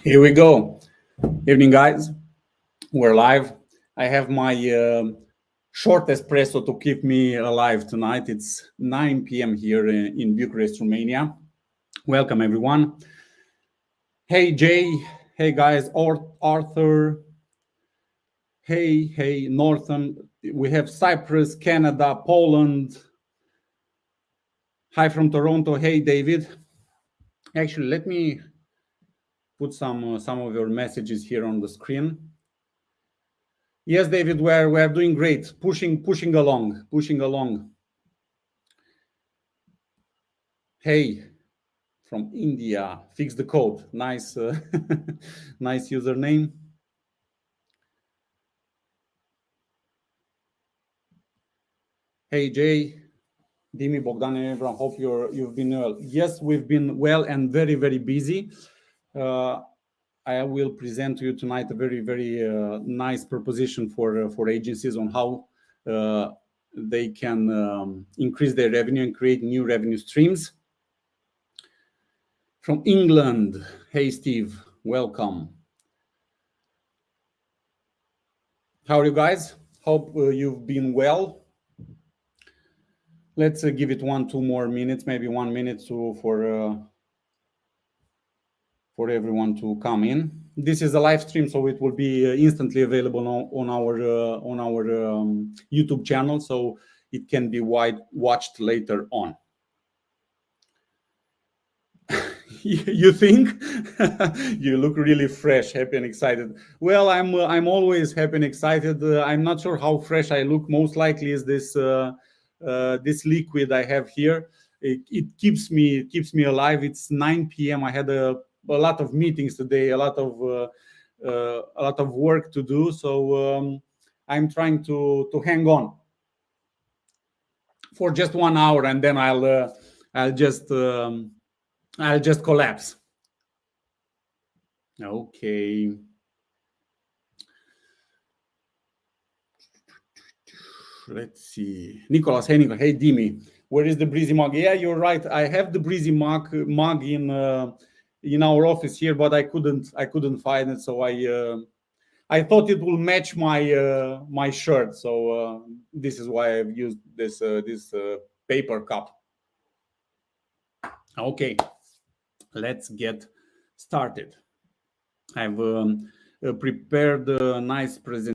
Here we go. Evening, guys. We're live. I have my short espresso to keep me alive tonight. It's 9 p.m. here in Bucharest, Romania. Welcome, everyone. Hey, Jay. Hey, guys. Arthur. Hey, Northern. We have Cyprus, Canada, Poland. Hi from Toronto. Hey, David. Actually, let me put some of your messages here on the screen. Yes, David, we're doing great. Pushing along. Hey, from India, fix the code. Nice, nice username. Hey, Jay, Dimi, Bogdan, and everyone. Hope you've been well. Yes, we've been well and very busy. I will present to you tonight a very nice proposition for agencies on how they can increase their revenue and create new revenue streams. From England, hey Steve, welcome. How are you guys? Hope you've been well. Let's give it 2 more minutes, maybe 1 minute for everyone to come in. This is a live stream, so it will be instantly available on our YouTube channel, so it can be watched later on. You think? You look really fresh, happy and excited. Well, I'm always happy and excited. I'm not sure how fresh I look. Most likely is this liquid I have here. It keeps me alive. It's 9 p.m. I had a lot of meetings today, a lot of work to do. So I'm trying to hang on for just 1 hour, and then I'll just collapse. Okay. Let's see. Nicholas, hey Nicholas, hey Dimi, where is the Breezy mug? Yeah, you're right. I have the Breezy mug in our office here, but I couldn't find it, so I thought it will match my shirt. So this is why I've used this paper cup. Okay, let's get started. I've prepared a nice presentation.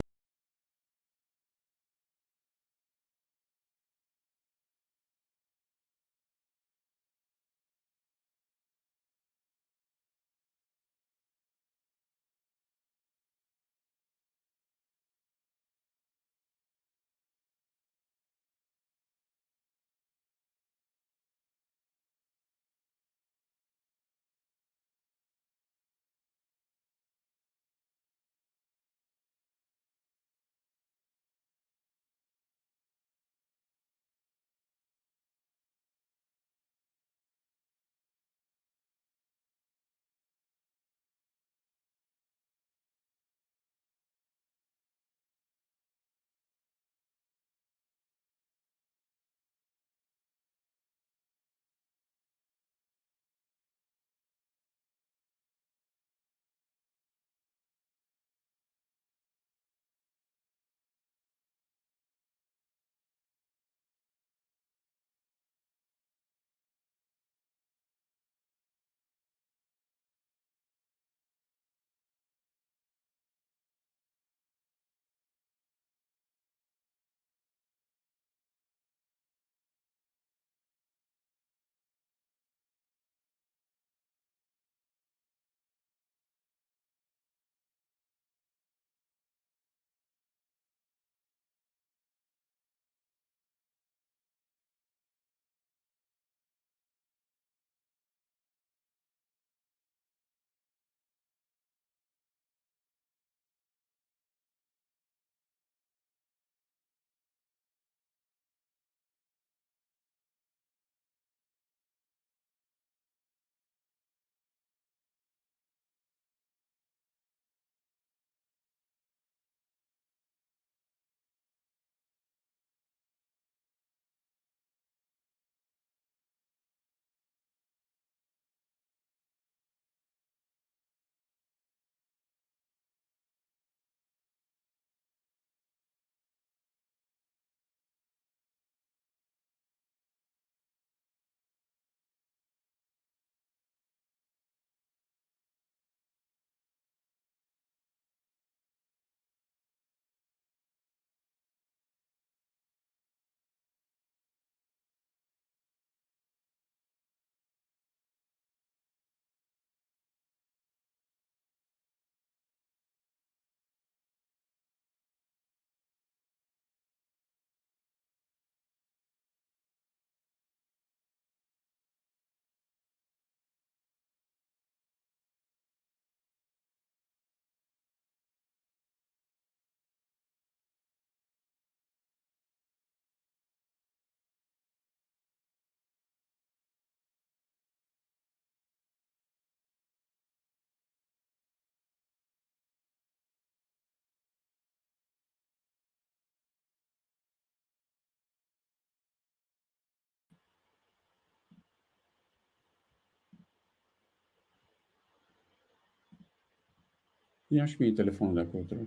Ia și mie telefonul de acolo, te rog.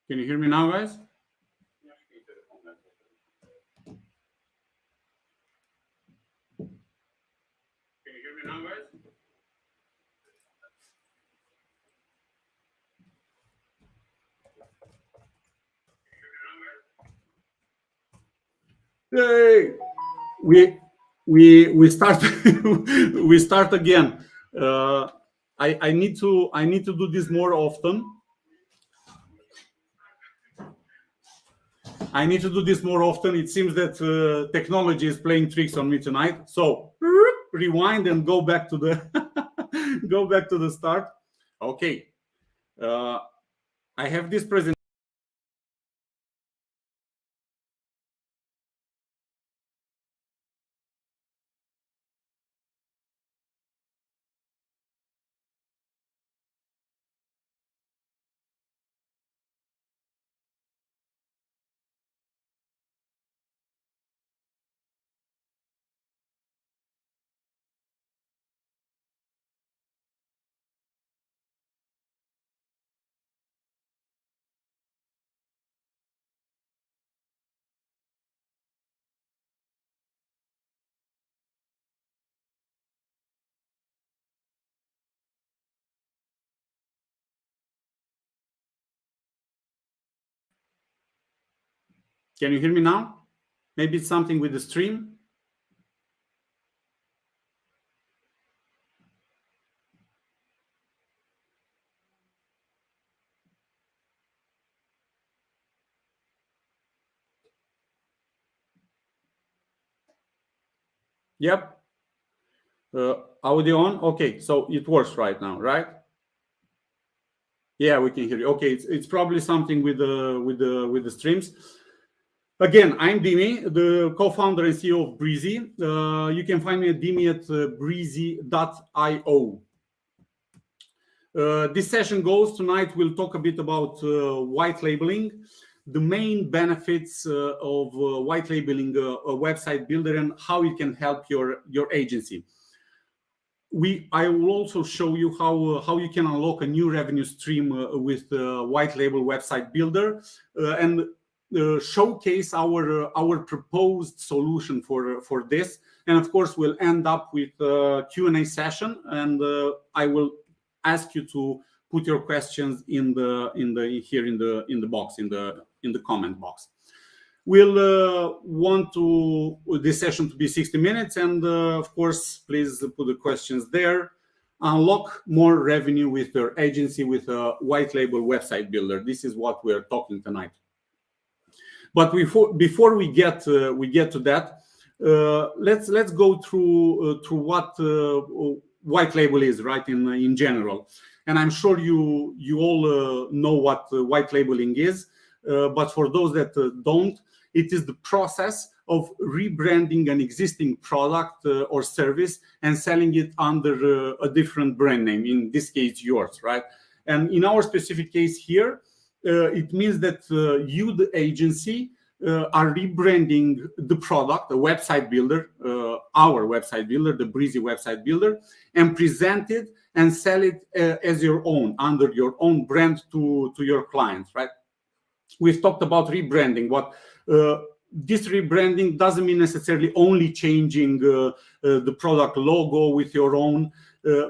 Can you hear me now, guys? Can you hear me now, guys? Hey, we start we start again. I need to do this more often. I need to do this more often. It seems that technology is playing tricks on me tonight. So rewind and go back to the go back to the start. Okay, I have this presentation. Can you hear me now? Maybe it's something with the stream. Yep. Audio on. Okay, so it works right now, right? Yeah, we can hear you. Okay, it's probably something with the streams. Again, I'm Dimi, the co-founder and CEO of Breezy. You can find me at Dimi at breezy.io. This session goes tonight. We'll talk a bit about white labeling, the main benefits of white labeling a website builder, and how it can help your agency. I will also show you how you can unlock a new revenue stream with white label website builder, and showcase our proposed solution for this. And of course, we'll end up with a Q&A session, and I will ask you to put your questions in the box, in the comment box. We'll want this session to be 60 minutes, and of course, please put the questions there. Unlock more revenue with your agency with a white label website builder. This is what we're talking tonight. But before we get to that, let's go through what white label is, right, in general. And I'm sure you all know what white labeling is, but for those that don't, it is the process of rebranding an existing product or service and selling it under a different brand name, in this case yours, right? And in our specific case here, it means that you, the agency, are rebranding the product, the website builder, our website builder, the Breezy website builder, and present it and sell it as your own, under your own brand to your clients, right? We've talked about rebranding. What this rebranding doesn't mean necessarily only changing the product logo with your own,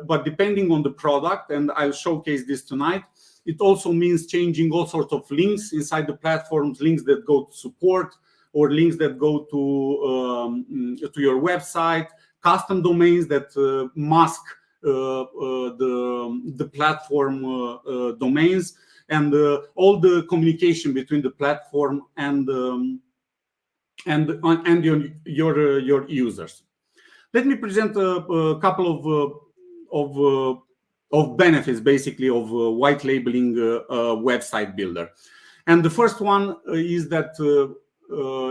but depending on the product, and I'll showcase this tonight, it also means changing all sorts of links inside the platforms, links that go to support or links that go to your website, custom domains that mask the platform domains, and all the communication between the platform and your users. Let me present a couple of benefits, basically, of white labeling a website builder. And the first one is that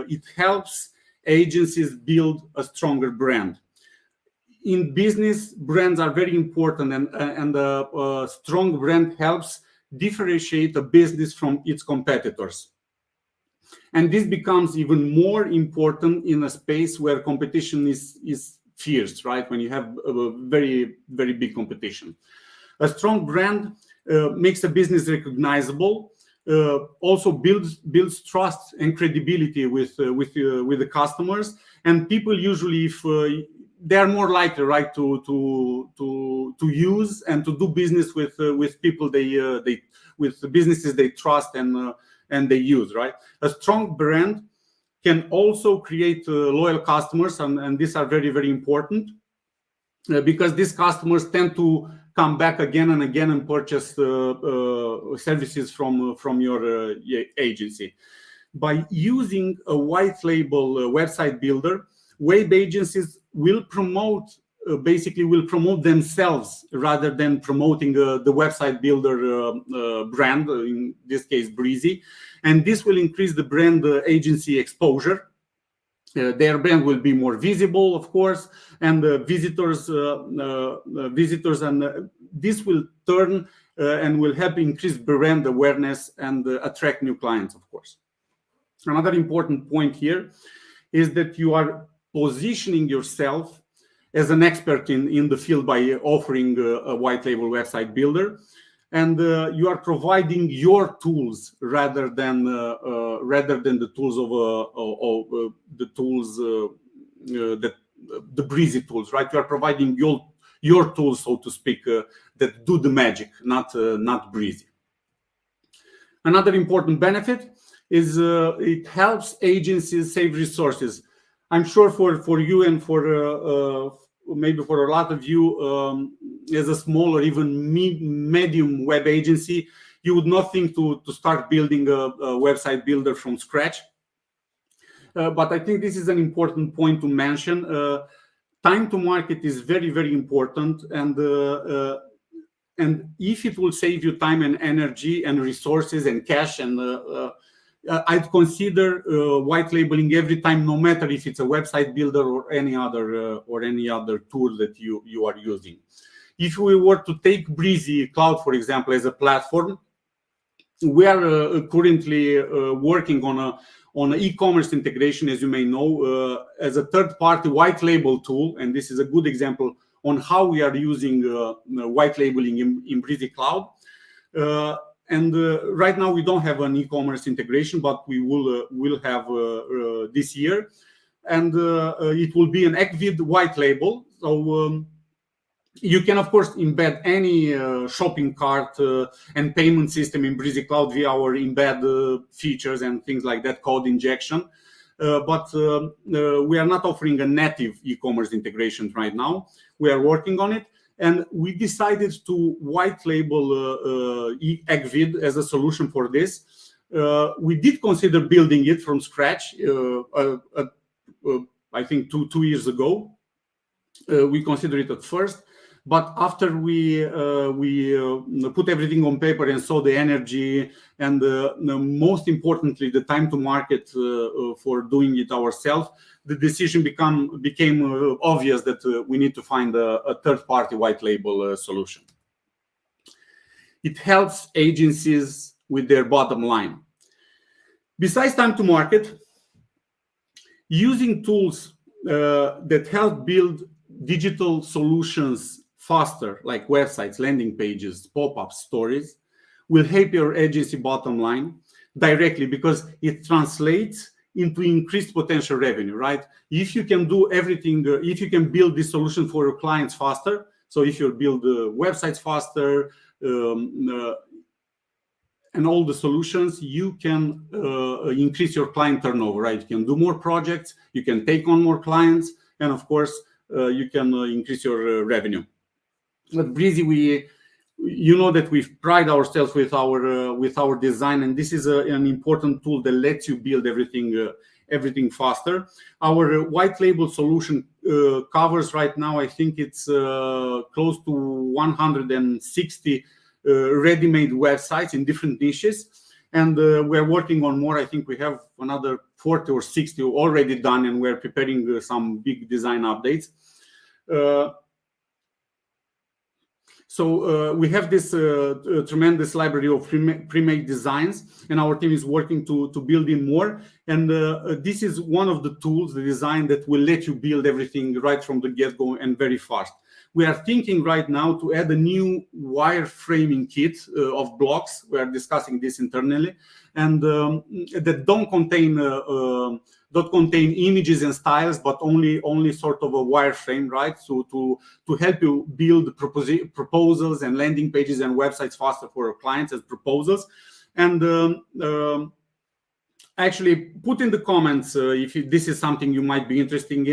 it helps agencies build a stronger brand. In business, brands are very important, and a strong brand helps differentiate a business from its competitors. And this becomes even more important in a space where competition is fierce, right? When you have a very, very big competition. A strong brand makes a business recognizable, also builds trust and credibility with the customers, and people usually, if they are more likely, right, to use and to do business with people they with the businesses they trust and they use, right? A strong brand can also create loyal customers, and these are very, very important because these customers tend to come back again and again and purchase services from your agency. By using a white label website builder, web agencies will promote themselves rather than promoting the website builder brand, in this case Breezy, and this will increase the brand agency exposure. Their brand will be more visible, of course, and visitors, and this will turn and will help increase brand awareness and attract new clients, of course. Another important point here is that you are positioning yourself as an expert in the field by offering a white label website builder, and you are providing your tools rather than the tools of the tools that the Breezy tools, right? You are providing your tools, so to speak, that do the magic, not Breezy. Another important benefit is it helps agencies save resources. I'm sure for you and for maybe for a lot of you, as a small or even medium web agency, you would not think to start building a website builder from scratch. But I think this is an important point to mention. Time to market is very, very important, and if it will save you time and energy and resources and cash, and I'd consider white labeling every time, no matter if it's a website builder or any other tool that you are using. If we were to take Breezy Cloud, for example, as a platform, we are currently working on an e-commerce integration, as you may know, as a third-party white label tool, and this is a good example on how we are using white labeling in Breezy Cloud. Right now we don't have an e-commerce integration, but we will have this year, and it will be an Ecvid white label. So you can, of course, embed any shopping cart and payment system in Breezy Cloud via our embed features and things like that, code injection. But we are not offering a native e-commerce integration right now. We are working on it, and we decided to white label Ecvid as a solution for this. We did consider building it from scratch. I think two years ago, we considered it at first. But after we put everything on paper and saw the energy and most importantly the time to market for doing it ourselves, the decision became obvious that we need to find a third-party white label solution. It helps agencies with their bottom line. Besides time to market, using tools that help build digital solutions faster, like websites, landing pages, pop-ups, stories, will help your agency bottom line directly, because it translates into increased potential revenue, right? If you can do everything, if you can build this solution for your clients faster, so if you build websites faster and all the solutions, you can increase your client turnover, right? You can do more projects, you can take on more clients, and of course, you can increase your revenue. At Breezy, you know that we pride ourselves with our design, and this is an important tool that lets you build everything faster. Our white label solution covers right now, I think it's close to 160 ready-made websites in different niches, and we're working on more. I think we have another 40 or 60 already done, and we're preparing some big design updates. So we have this tremendous library of pre-made designs, and our team is working to build in more. And this is one of the tools, the design, that will let you build everything right from the get-go and very fast. We are thinking right now to add a new wireframing kit of blocks. We are discussing this internally, and that don't contain images and styles, but only sort of a wireframe, right? So to help you build proposals and landing pages and websites faster for your clients as proposals. And actually put in the comments if this is something you might be interested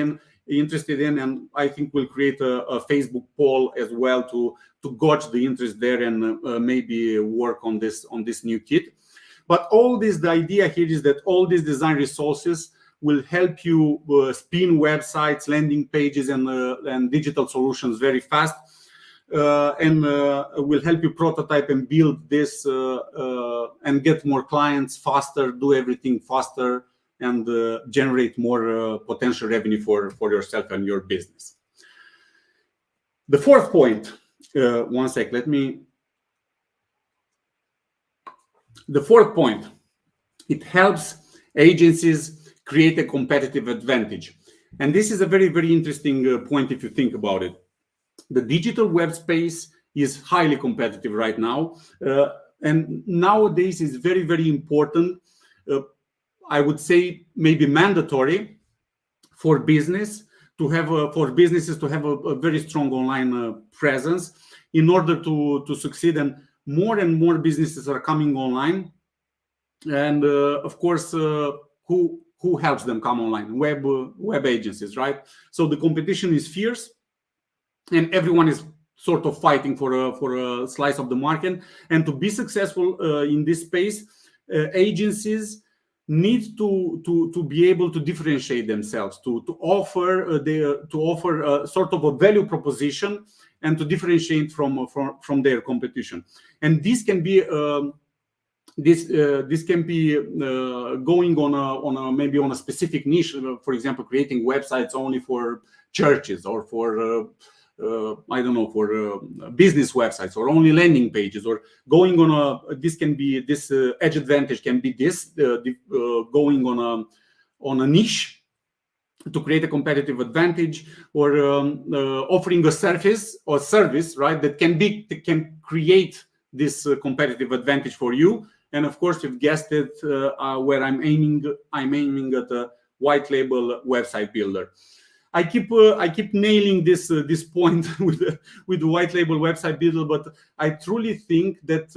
in, and I think we'll create a Facebook poll as well to gauge the interest there, and maybe work on this new kit. But the idea here is that all these design resources will help you spin websites, landing pages, and digital solutions very fast, and will help you prototype and build this and get more clients faster, do everything faster, and generate more potential revenue for yourself and your business. The fourth point, one sec, the fourth point, it helps agencies create a competitive advantage. And this is a very, very interesting point if you think about it. The digital web space is highly competitive right now. And nowadays is very, very important. I would say maybe mandatory for businesses to have a very strong online presence in order to succeed. And more businesses are coming online. And of course, who helps them come online? Web agencies, right? So the competition is fierce, and everyone is sort of fighting for a slice of the market. And to be successful in this space, agencies need to be able to differentiate themselves, to offer sort of a value proposition, and to differentiate from their competition. And this can be going on a specific niche, for example, creating websites only for churches, or for business websites, or only landing pages, or going on edge advantage can be going on a niche to create a competitive advantage, or offering a service, right, that can create this competitive advantage for you. And of course, you've guessed it, where I'm aiming at a white label website builder. I keep nailing this point with the white label website builder, but I truly think that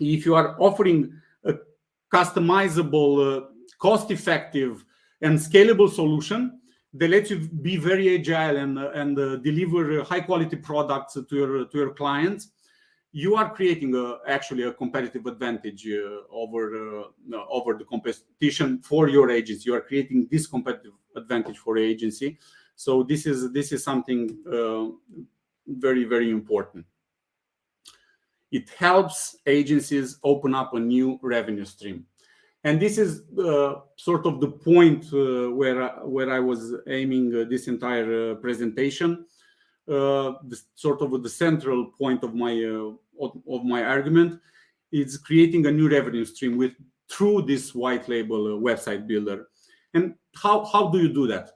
if you are offering a customizable, cost-effective, and scalable solution that lets you be very agile and deliver high-quality products to your clients, you are creating actually a competitive advantage over the competition for your agency. You are creating this competitive advantage for your agency. So this is something very, very important. It helps agencies open up a new revenue stream. And this is sort of the point where I was aiming this entire presentation. The central point of my argument is creating a new revenue stream through this white label website builder. And how do you do that?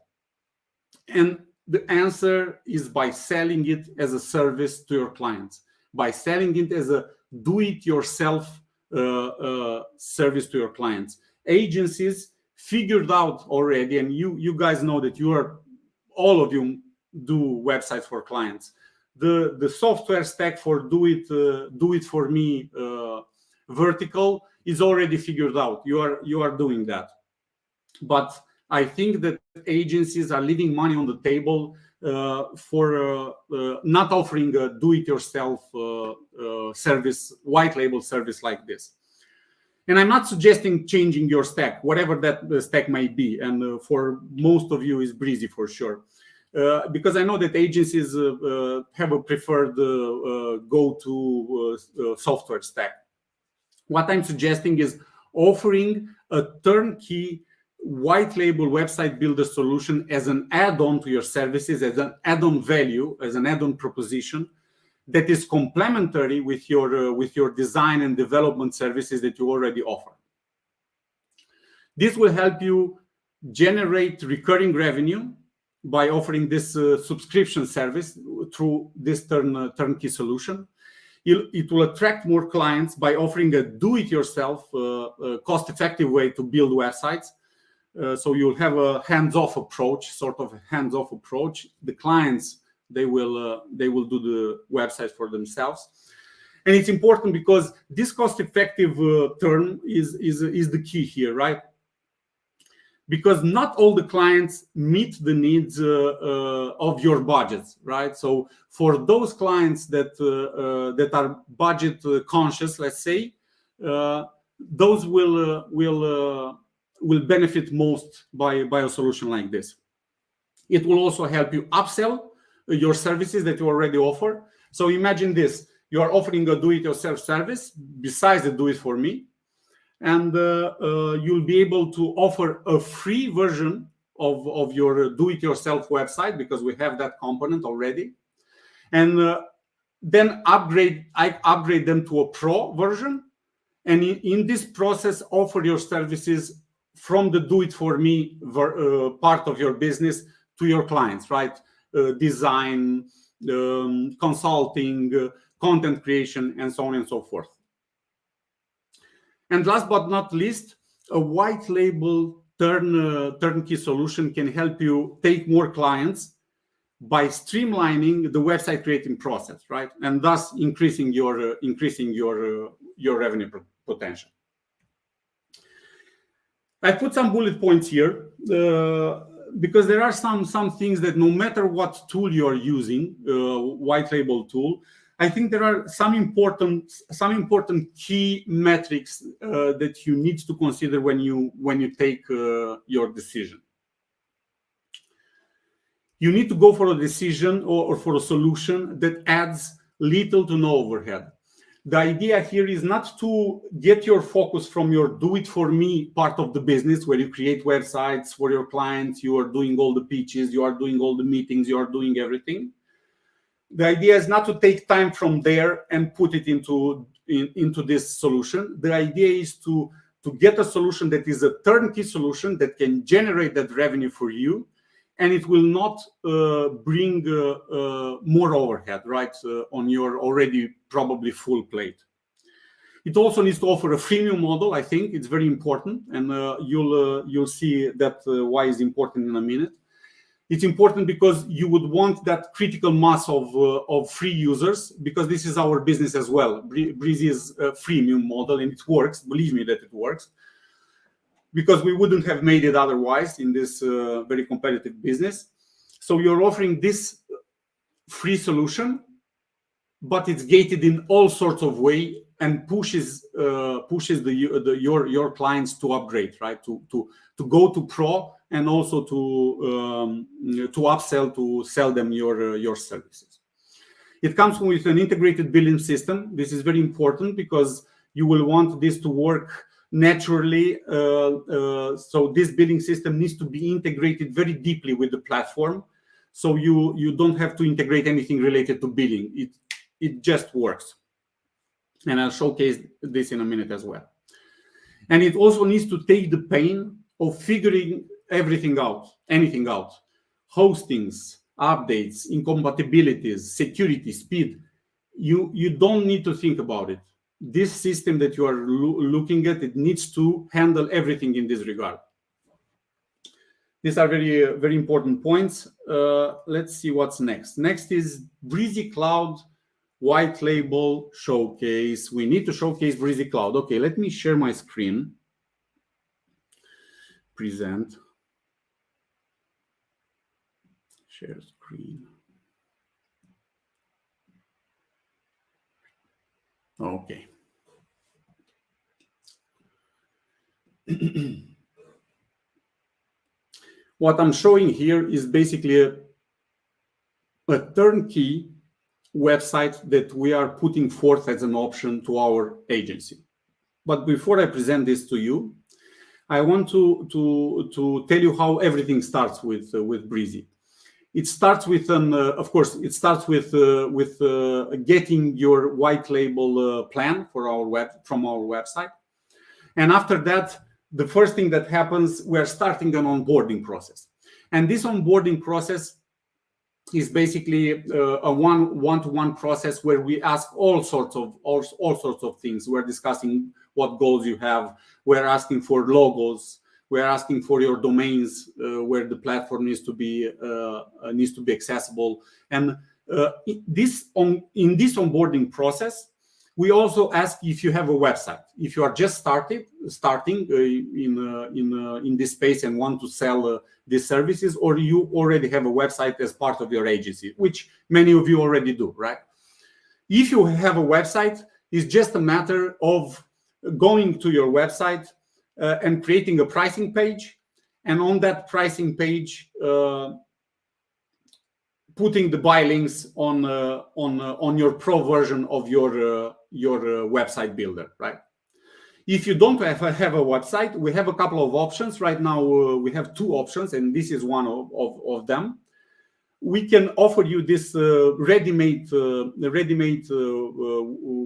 And the answer is by selling it as a service to your clients, by selling it as a do-it-yourself service to your clients. Agencies figured out already, and you guys know that all of you do websites for clients. The software stack for do it for me vertical is already figured out. You are doing that. But I think that agencies are leaving money on the table for not offering a do-it-yourself service, white label service like this. And I'm not suggesting changing your stack, whatever that stack might be. And for most of you is Breezy for sure. Because I know that agencies have a preferred go-to software stack. What I'm suggesting is offering a turnkey white label website builder solution as an add-on to your services, as an add-on value, as an add-on proposition, that is complementary with your design and development services that you already offer. This will help you generate recurring revenue by offering this subscription service through this turnkey solution. It will attract more clients by offering a do-it-yourself, cost-effective way to build websites. So you'll have a hands-off approach, sort of a hands-off approach. The clients, they will do the websites for themselves. And it's important because this cost-effective term is the key here, right? Because not all the clients meet the needs of your budgets, right? So for those clients that are budget conscious, let's say, those will benefit most by a solution like this. It will also help you upsell your services that you already offer. So imagine this: you are offering a do-it-yourself service besides the do-it-for-me. And you'll be able to offer a free version of your do-it-yourself website, because we have that component already, and then upgrade them to a pro version, and in this process offer your services from the do-it-for-me part of your business to your clients, right? Design, consulting, content creation, and so on and so forth. And last but not least, a white label turnkey solution can help you take more clients by streamlining the website creating process, right? And thus increasing your revenue potential. I put some bullet points here because there are some things that no matter what tool you are using, white label tool, I think there are some important key metrics that you need to consider when you take your decision. You need to go for a decision or for a solution that adds little to no overhead. The idea here is not to get your focus from your do-it-for-me part of the business, where you create websites for your clients, you are doing all the pitches, you are doing all the meetings, you are doing everything. The idea is not to take time from there and put it into this solution. The idea is to get a solution that is a turnkey solution that can generate that revenue for you, and it will not bring more overhead, right, on your already probably full plate. It also needs to offer a freemium model. I think it's very important, and you'll see that why is important in a minute. It's important because you would want that critical mass of free users, because this is our business as well. Breezy is a freemium model, and it works. Believe me that it works, because we wouldn't have made it otherwise in this very competitive business. So you're offering this free solution, but it's gated in all sorts of way and pushes your clients to upgrade, right? To go to pro, and also to upsell, to sell them your services. It comes with an integrated billing system. This is very important because you will want this to work naturally. So this billing system needs to be integrated very deeply with the platform. So you don't have to integrate anything related to billing. It just works. And I'll showcase this in a minute as well. And it also needs to take the pain of figuring anything out: hostings, updates, incompatibilities, security, speed. You don't need to think about it. This system that you are looking at, it needs to handle everything in this regard. These are very, very important points. Let's see what's next. Next is Breezy Cloud white label showcase. We need to showcase Breezy Cloud. Okay, let me share my screen. Present. Share screen. Okay. What I'm showing here is basically a turnkey website that we are putting forth as an option to our agency. But before I present this to you, I want to tell you how everything starts with Breezy. It starts with of course, it starts with getting your white label plan for from our website, and after that, the first thing that happens, we're starting an onboarding process, and this onboarding process is basically a one-to-one process where we ask all sorts of things. We're discussing what goals you have. We're asking for logos. We're asking for your domains, where the platform needs to be accessible. And in this onboarding process, we also ask if you have a website. If you are just starting in this space and want to sell these services, or you already have a website as part of your agency, which many of you already do, right? If you have a website, it's just a matter of going to your website and creating a pricing page, and on that pricing page, putting the buy links on your pro version of your website builder, right? If you don't have a website, we have a couple of options right now. We have two options, and this is one of them. We can offer you this ready-made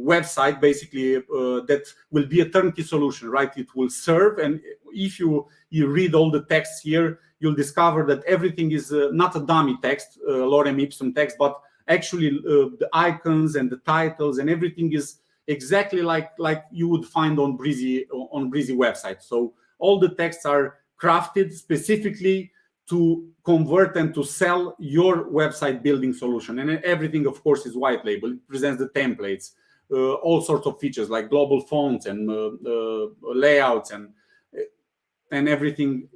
website, basically, that will be a turnkey solution, right? It will serve, and if you read all the texts here, you'll discover that everything is not a dummy text, lorem ipsum text, but actually the icons and the titles and everything is exactly like you would find on Breezy website. So all the texts are crafted specifically to convert and to sell your website building solution, and everything, of course, is white label. It presents the templates, all sorts of features like global fonts and layouts and everything.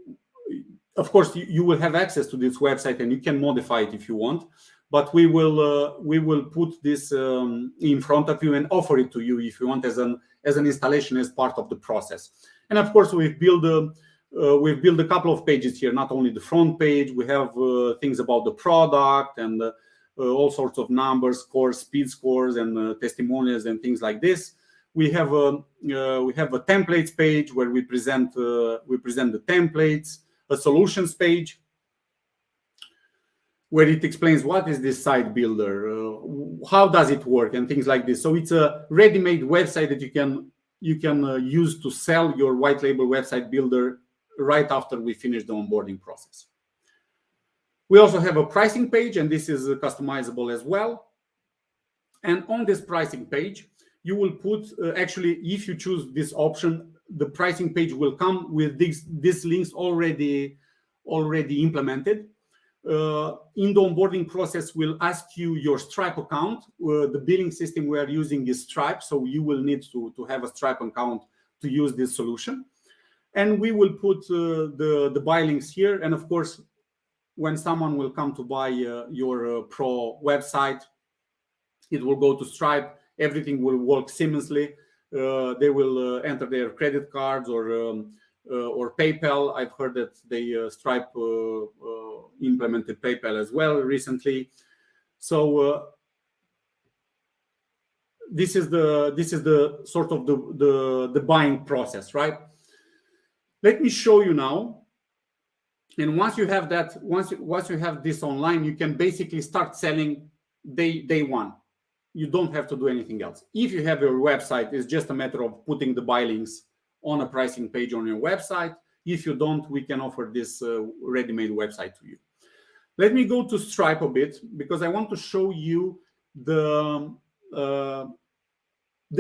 Of course, you will have access to this website and you can modify it if you want, but we will put this in front of you and offer it to you if you want as an installation, as part of the process. And of course, we've built a couple of pages here, not only the front page. We have things about the product and all sorts of numbers, scores, speed scores, and testimonials and things like this. We have a templates page where we present the templates, a solutions page where it explains what is this site builder, how does it work, and things like this. So it's a ready-made website that you can use to sell your white label website builder right after we finish the onboarding process. We also have a pricing page, and this is customizable as well. And on this pricing page, you will put, actually, if you choose this option, the pricing page will come with these links already implemented. In the onboarding process, we'll ask you your Stripe account. The billing system we are using is Stripe, so you will need to have a Stripe account to use this solution. And we will put the buy links here. And of course, when someone will come to buy your pro website, it will go to Stripe. Everything will work seamlessly. They will enter their credit cards or PayPal. I've heard that Stripe implemented PayPal as well recently. So this is the sort of the buying process, right? Let me show you now. And once you have that, once you have this online, you can basically start selling day one. You don't have to do anything else. If you have your website, it's just a matter of putting the buy links on a pricing page on your website. If you don't, we can offer this ready-made website to you. Let me go to Stripe a bit, because I want to show you the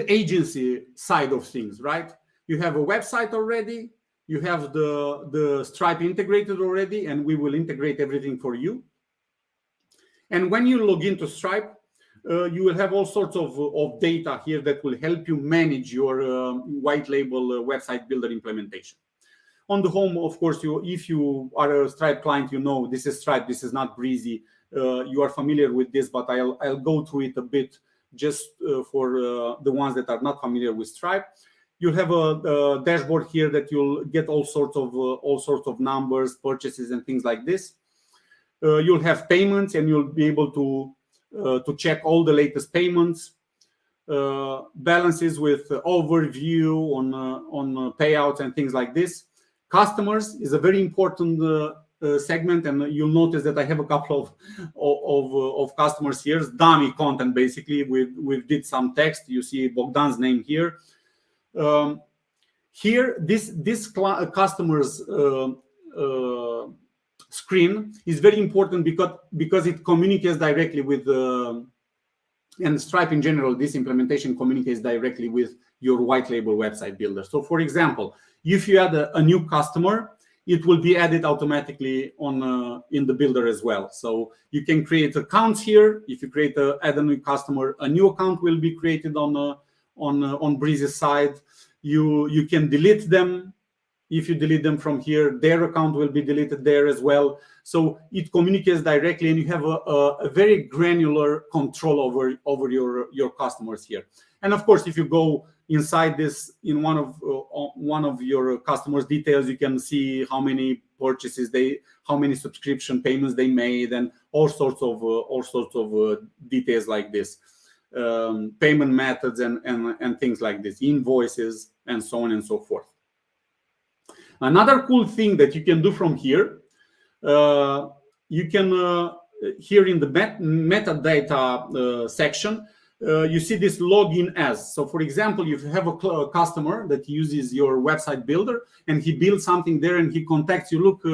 agency side of things, right? You have a website already. You have the Stripe integrated already, and we will integrate everything for you. And when you log into Stripe, you will have all sorts of data here that will help you manage your white label website builder implementation. On the home, of course, if you are a Stripe client, you know this is Stripe, this is not Breezy. You are familiar with this, but I'll go through it a bit just for the ones that are not familiar with Stripe. You have a dashboard here that you'll get all sorts of numbers, purchases, and things like this. You'll have payments, and you'll be able to check all the latest payments, balances with overview on payouts and things like this. Customers is a very important segment, and you'll notice that I have a couple of customers here. It's dummy content basically. We did some text. You see Bogdan's name here. Here, this customer's screen is very important because it communicates directly with and Stripe in general. This implementation communicates directly with your white label website builder. So, for example, if you add a new customer, it will be added automatically on in the builder as well. So you can create accounts here. If you add a new customer, a new account will be created on Breezy's side. You can delete them. If you delete them from here, their account will be deleted there as well. So it communicates directly, and you have a very granular control over your customers here. And of course, if you go inside this in one of your customers' details, you can see how many purchases how many subscription payments they made, and all sorts of details like this, payment methods and things like this, invoices, and so on and so forth. Another cool thing that you can do from here, you can here in the metadata section, you see this login as. So for example, if you have a customer that uses your website builder and he builds something there and he contacts you, look,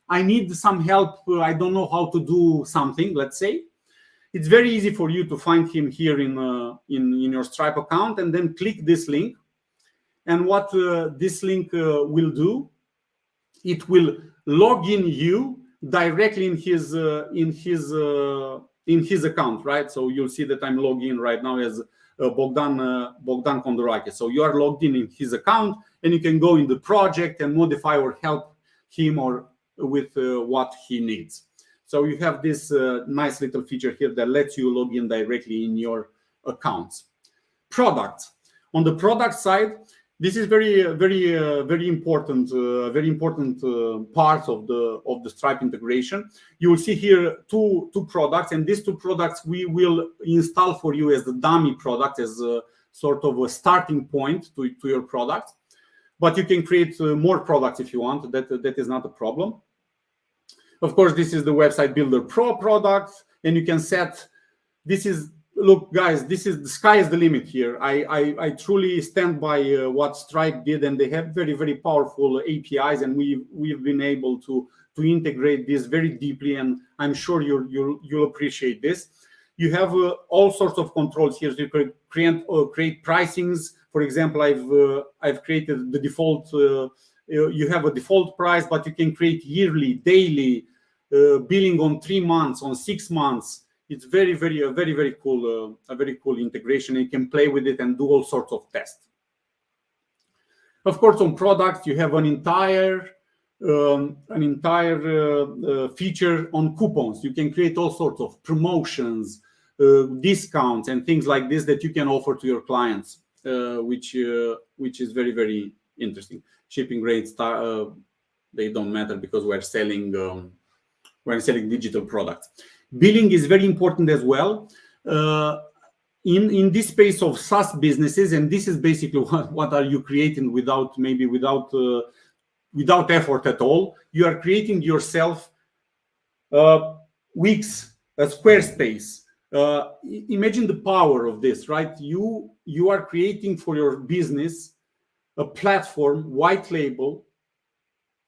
I need some help, I don't know how to do something, let's say. It's very easy for you to find him here in your Stripe account, and then click this link. And what this link will do, it will log in you directly in his account, right? So you'll see that I'm logged in right now as Bogdan Kondorakis. So you are logged in his account, and you can go in the project and modify or help him or with what he needs. So you have this nice little feature here that lets you log in directly in your accounts. Products. On the product side, this is very important, part of the Stripe integration. You will see here two products, and these two products we will install for you as the dummy product, as a sort of a starting point to your product. But you can create more products if you want. That is not a problem. Of course, this is the Website Builder Pro product, and you can set. This is. Look, guys, the sky is the limit here. I truly stand by what Stripe did, and they have very powerful APIs, and we've been able to integrate this very deeply, and I'm sure you'll appreciate this. You have all sorts of controls here. So you could create pricings. For example, I've created the default. You have a default price, but you can create yearly, daily, billing on 3 months, on 6 months. It's a very cool integration. You can play with it and do all sorts of tests. Of course, on products, you have an entire feature on coupons. You can create all sorts of promotions, discounts, and things like this that you can offer to your clients, which is very interesting. Shipping rates, they don't matter because we're selling digital products. Billing is very important as well. In this space of SaaS businesses, and this is basically what are you creating without effort at all. You are creating yourself Wix, a Squarespace. Imagine the power of this, right? You are creating for your business a platform, white label,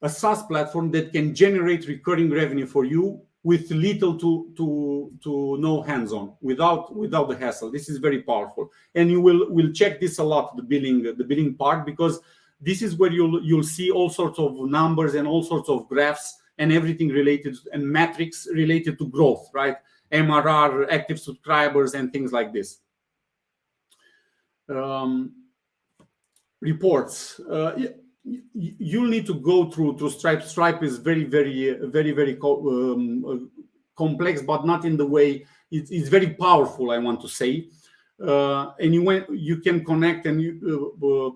a SaaS platform that can generate recurring revenue for you with little to no hands-on, without the hassle. This is very powerful, and you will check this a lot, the billing part, because this is where you'll see all sorts of numbers and all sorts of graphs and everything related, and metrics related to growth, right? MRR, active subscribers, and things like this. Reports. You'll need to go through Stripe. Stripe is very complex, but not in the way it's very powerful, I want to say. And you can connect, and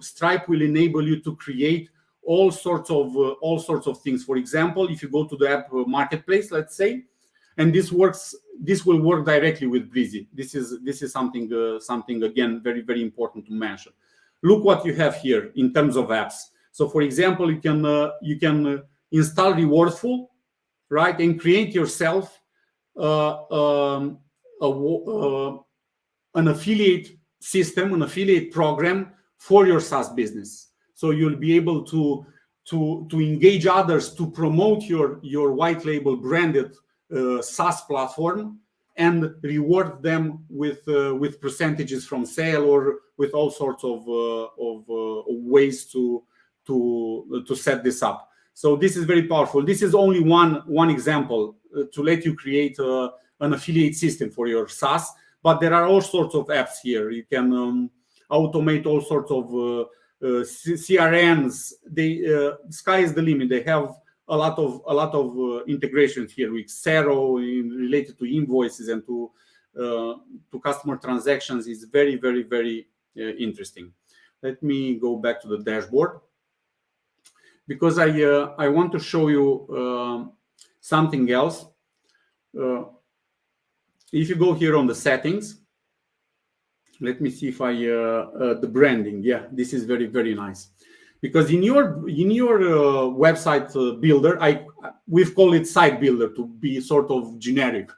Stripe will enable you to create all sorts of things. For example, if you go to the app marketplace, let's say, and this will work directly with Breezy. This is something again very important to mention. Look what you have here in terms of apps. So, for example, you can install Rewardful, right? And create yourself um, a, an affiliate system, an affiliate program for your SaaS business. So you'll be able to engage others to promote your white label branded SaaS platform and reward them with percentages from sale or with all sorts of ways to set this up. So this is very powerful. This is only one example to let you create an affiliate system for your SaaS. But there are all sorts of apps here. You can automate all sorts of CRMs. Sky is the limit. They have a lot of integrations here with Xero related to invoices and to customer transactions. Is very, very, very interesting. Let me go back to the dashboard because I want to show you something else. If you go here on the settings, let me see if I the branding. Yeah, this is very, very nice. Because in your website builder, we've called it site builder to be sort of generic,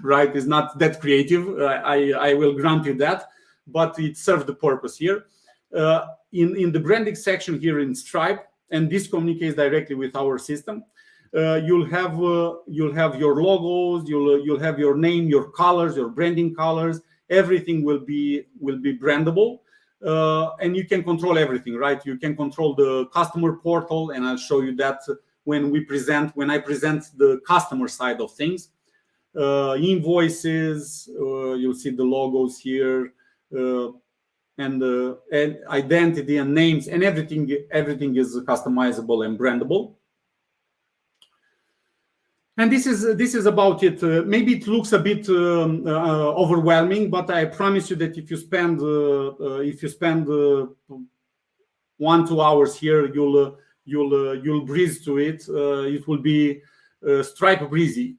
right? It's not that creative. I will grant you that, but it serves the purpose here. In the branding section here in Stripe, and this communicates directly with our system. You'll have your logos, you'll have your name, your colors, your branding colors. Everything will be brandable. And you can control everything, right? You can control the customer portal, and I'll show you that when I present the customer side of things. Invoices, you'll see the logos here, and identity and names, and everything is customizable and brandable. And this is about it. Maybe it looks a bit overwhelming, but I promise you that if you spend 1-2 hours here, you'll breeze through it. It will be Stripe Breezy,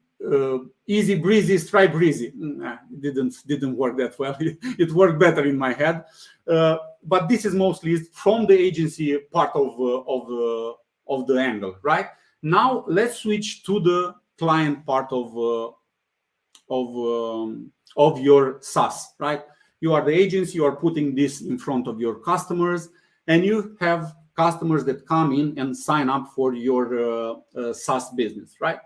easy breezy, Stripe Breezy. It didn't work that well. It worked better in my head. But this is mostly from the agency part of the angle, right? Now let's switch to the client part of your SaaS, right? You are the agency, you are putting this in front of your customers, and you have customers that come in and sign up for your SaaS business, right?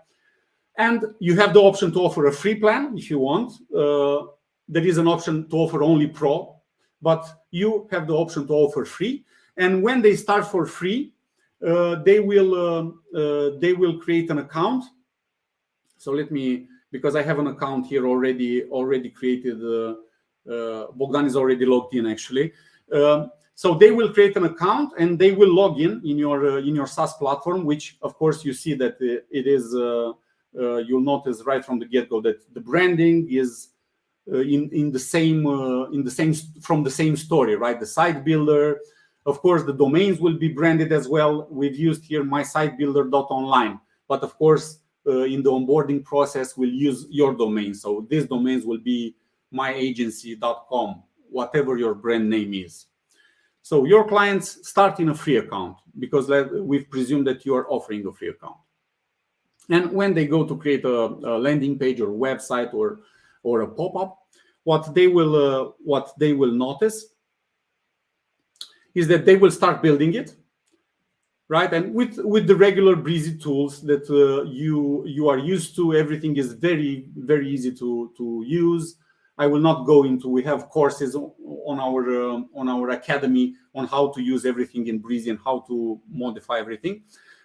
And you have the option to offer a free plan if you want. There is an option to offer only Pro, but you have the option to offer free. And when they start for free, they will create an account. So let me, because I have an account here already created. Bogdan is already logged in actually. So they will create an account and they will log in your SaaS platform, which of course you see that it is. You'll notice right from the get-go that the branding is in the same from the same story, right? The site builder. Of course, the domains will be branded as well. We've used here mysitebuilder.online, but of course, in the onboarding process, we'll use your domain. So these domains will be myagency.com, whatever your brand name is. So your clients start in a free account because we've presumed that you are offering a free account. And when they go to create a landing page or website or a pop-up, what they will notice is that they will start building it, right? And with the regular Breezy tools that you are used to, everything is very, very easy to use. I will not go into. We have courses on our academy on how to use everything in Breezy and how to modify everything.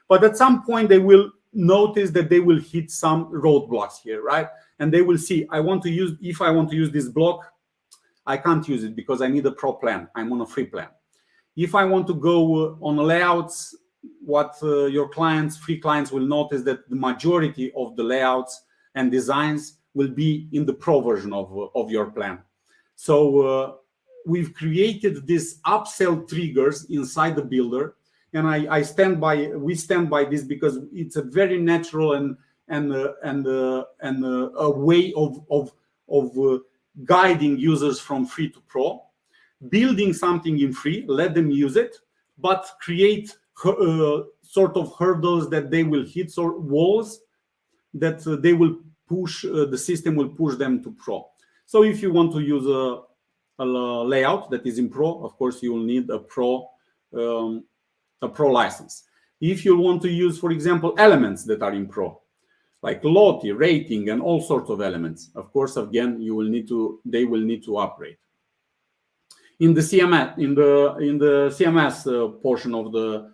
But at some point, they will notice that they will hit some roadblocks here, right? And they will see, if I want to use this block, I can't use it because I need a Pro plan. I'm on a free plan. If I want to go on layouts, what your free clients will notice that the majority of the layouts and designs will be in the Pro version of your plan. So we've created these upsell triggers inside the builder, and we stand by this because it's a very natural and a way of guiding users from free to Pro, building something in free, let them use it, but create sort of hurdles that they will hit, or walls that they will push, the system will push them to Pro. So if you want to use a layout that is in Pro, of course you will need a Pro license. If you want to use, for example, elements that are in Pro, like Lottie, rating, and all sorts of elements, of course, again, they will need to upgrade. In the CMS, in the CMS portion of the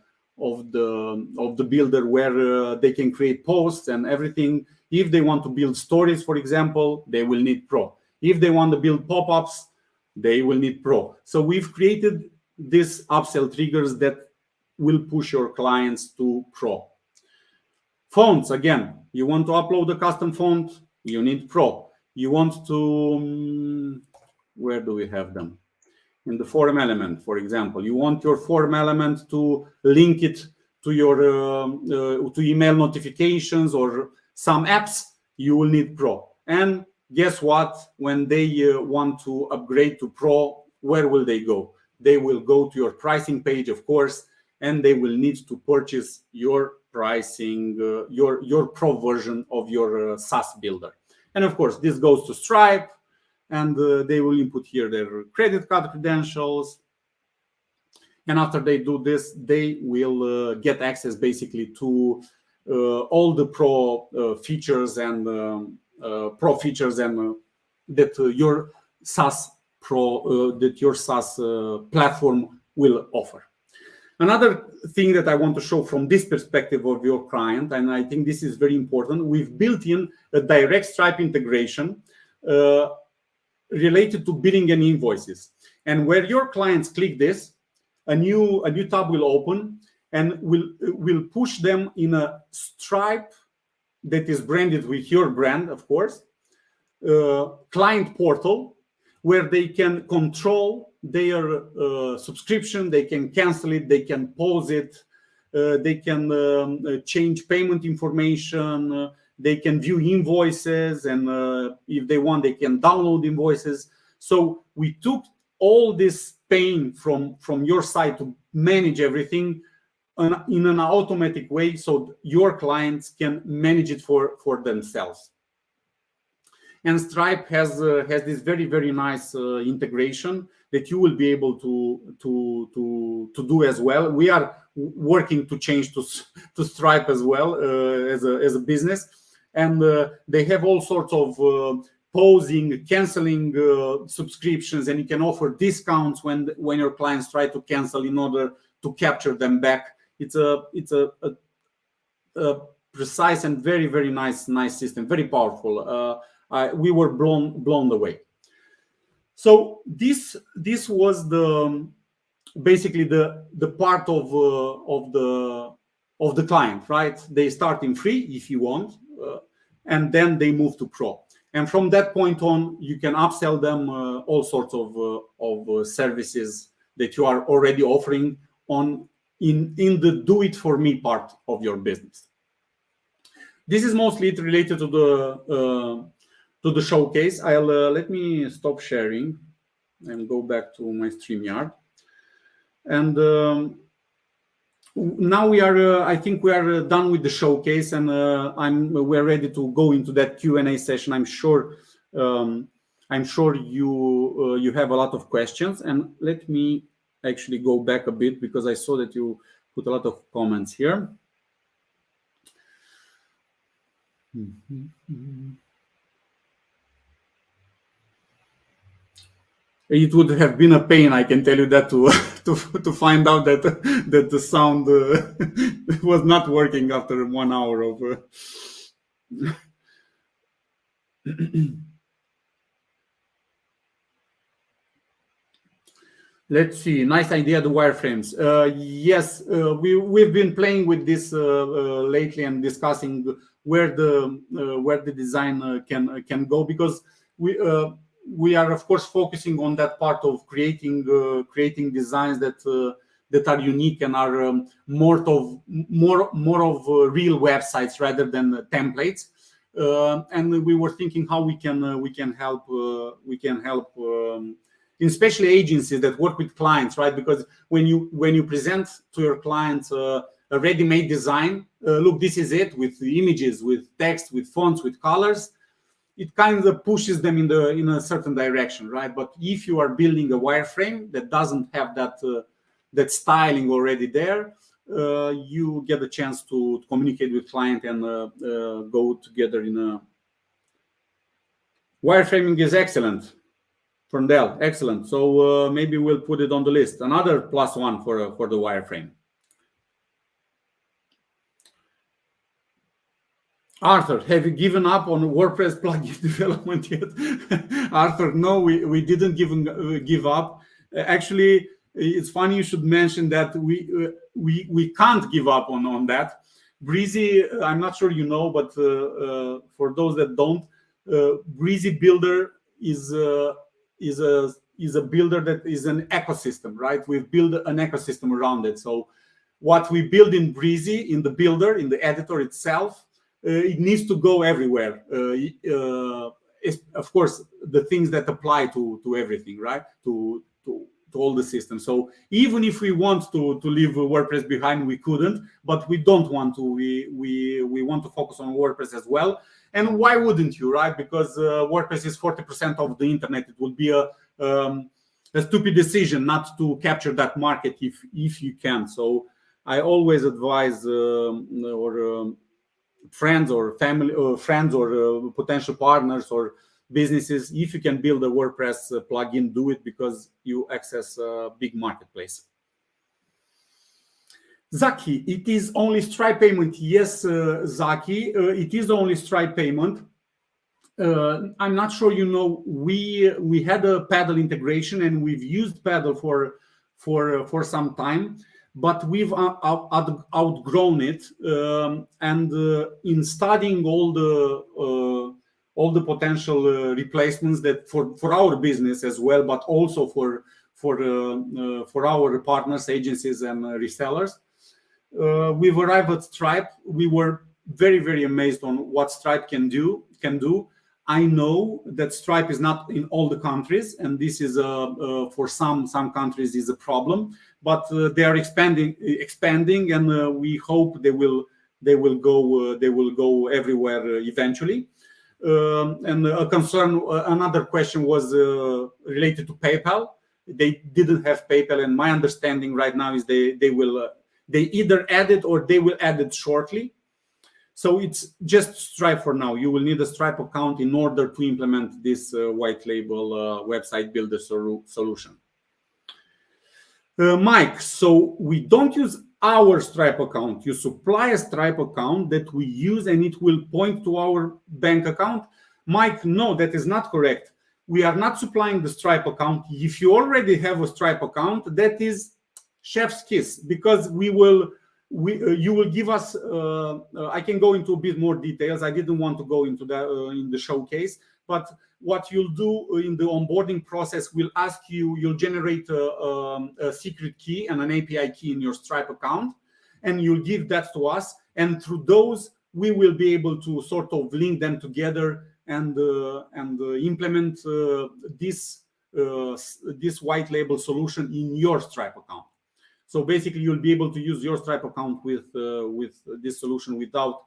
builder, where they can create posts and everything, if they want to build stories, for example, they will need Pro. If they want to build pop-ups, they will need Pro. So we've created these upsell triggers that will push your clients to Pro. Fonts, again, you want to upload a custom font, you need Pro. You want to, where do we have them? In the form element, for example, you want your form element to link it to your to email notifications or some apps, you will need Pro. And guess what? When they want to upgrade to Pro, where will they go? They will go to your pricing page, of course, and they will need to purchase your pricing, your Pro version of your SaaS builder. And of course, this goes to Stripe, and they will input here their credit card credentials. And after they do this, they will get access basically to all the Pro features and that your SaaS platform will offer. Another thing that I want to show from this perspective of your client, and I think this is very important, we've built in a direct Stripe integration related to billing and invoices. And where your clients click this, a new tab will open and will push them in a Stripe that is branded with your brand, of course, client portal, where they can control their subscription, they can cancel it, they can pause it, they can change payment information, they can view invoices, and if they want, they can download invoices. So we took all this pain from your side to manage everything in an automatic way, so your clients can manage it for themselves. And Stripe has this very, very nice integration that you will be able to do as well. We are working to change to Stripe as well as a business, and they have all sorts of pausing, canceling subscriptions, and you can offer discounts when your clients try to cancel in order to capture them back. It's a precise and very, very nice system, very powerful. We were blown away. So this was basically the part of the client, right? They start in free if you want, and then they move to Pro. And from that point on, you can upsell them all sorts of services that you are already offering in the do-it-for-me part of your business. This is mostly related to the showcase. Let me stop sharing and go back to my StreamYard. And now we are. I think we are done with the showcase, and we're ready to go into that Q&A session. I'm sure you have a lot of questions. And let me actually go back a bit, because I saw that you put a lot of comments here. It would have been a pain, I can tell you that, to find out that the sound was not working after 1 hour of. Let's see. Nice idea, the wireframes. Yes, we've been playing with this lately and discussing where the design can go, because we are of course focusing on that part of creating designs that are unique and are more of real websites rather than templates. And we were thinking how we can help especially agencies that work with clients, right? Because when you present to your clients a ready-made design. Look, this is it, with the images, with text, with fonts, with colors. It kind of pushes them in a certain direction, right? But if you are building a wireframe that doesn't have that styling already there, you get a chance to communicate with client and go together in a. Wireframing is excellent. From Dell, excellent. So maybe we'll put it on the list. Another +1 for the wireframe. Arthur, have you given up on WordPress plugin development yet? Arthur, no, we didn't give up. Actually, it's funny you should mention that we can't give up on that. Breezy, I'm not sure you know, but for those that don't, Breezy Builder is a builder that is an ecosystem, right? We've built an ecosystem around it. So what we build in Breezy, in the builder, in the editor itself, it needs to go everywhere. Of course, the things that apply to everything, right? To all the systems. So even if we want to leave WordPress behind, we couldn't, but we don't want to. We want to focus on WordPress as well. And why wouldn't you, right? Because WordPress is 40% of the internet. It would be a stupid decision not to capture that market if you can. So I always advise friends or family or friends or potential partners or businesses, if you can build a WordPress plugin, do it, because you access a big marketplace. Zaki, it is only Stripe payment. Yes, Zaki, it is only Stripe payment. I'm not sure you know, we had a Paddle integration and we've used Paddle for some time, but we've outgrown it. And in studying all the potential replacements that for our business as well, but also for our partners, agencies, and resellers, we've arrived at Stripe. We were very, very amazed on what Stripe can do. I know that Stripe is not in all the countries, and this is for some countries is a problem. But they are expanding, and we hope they will go everywhere eventually. And another question was related to PayPal. They didn't have PayPal, and my understanding right now is they either add it or they will add it shortly. So it's just Stripe for now. You will need a Stripe account in order to implement this white label website builder solution. Mike, so we don't use our Stripe account. You supply a Stripe account that we use and it will point to our bank account. Mike, no, that is not correct. We are not supplying the Stripe account. If you already have a Stripe account, that is chef's kiss, because you will give us, I can go into a bit more details. I didn't want to go into that in the showcase, but what you'll do in the onboarding process, we'll ask you, you'll generate a secret key and an API key in your Stripe account, and you'll give that to us. And through those, we will be able to sort of link them together and implement this white label solution in your Stripe account. So basically, you'll be able to use your Stripe account with this solution without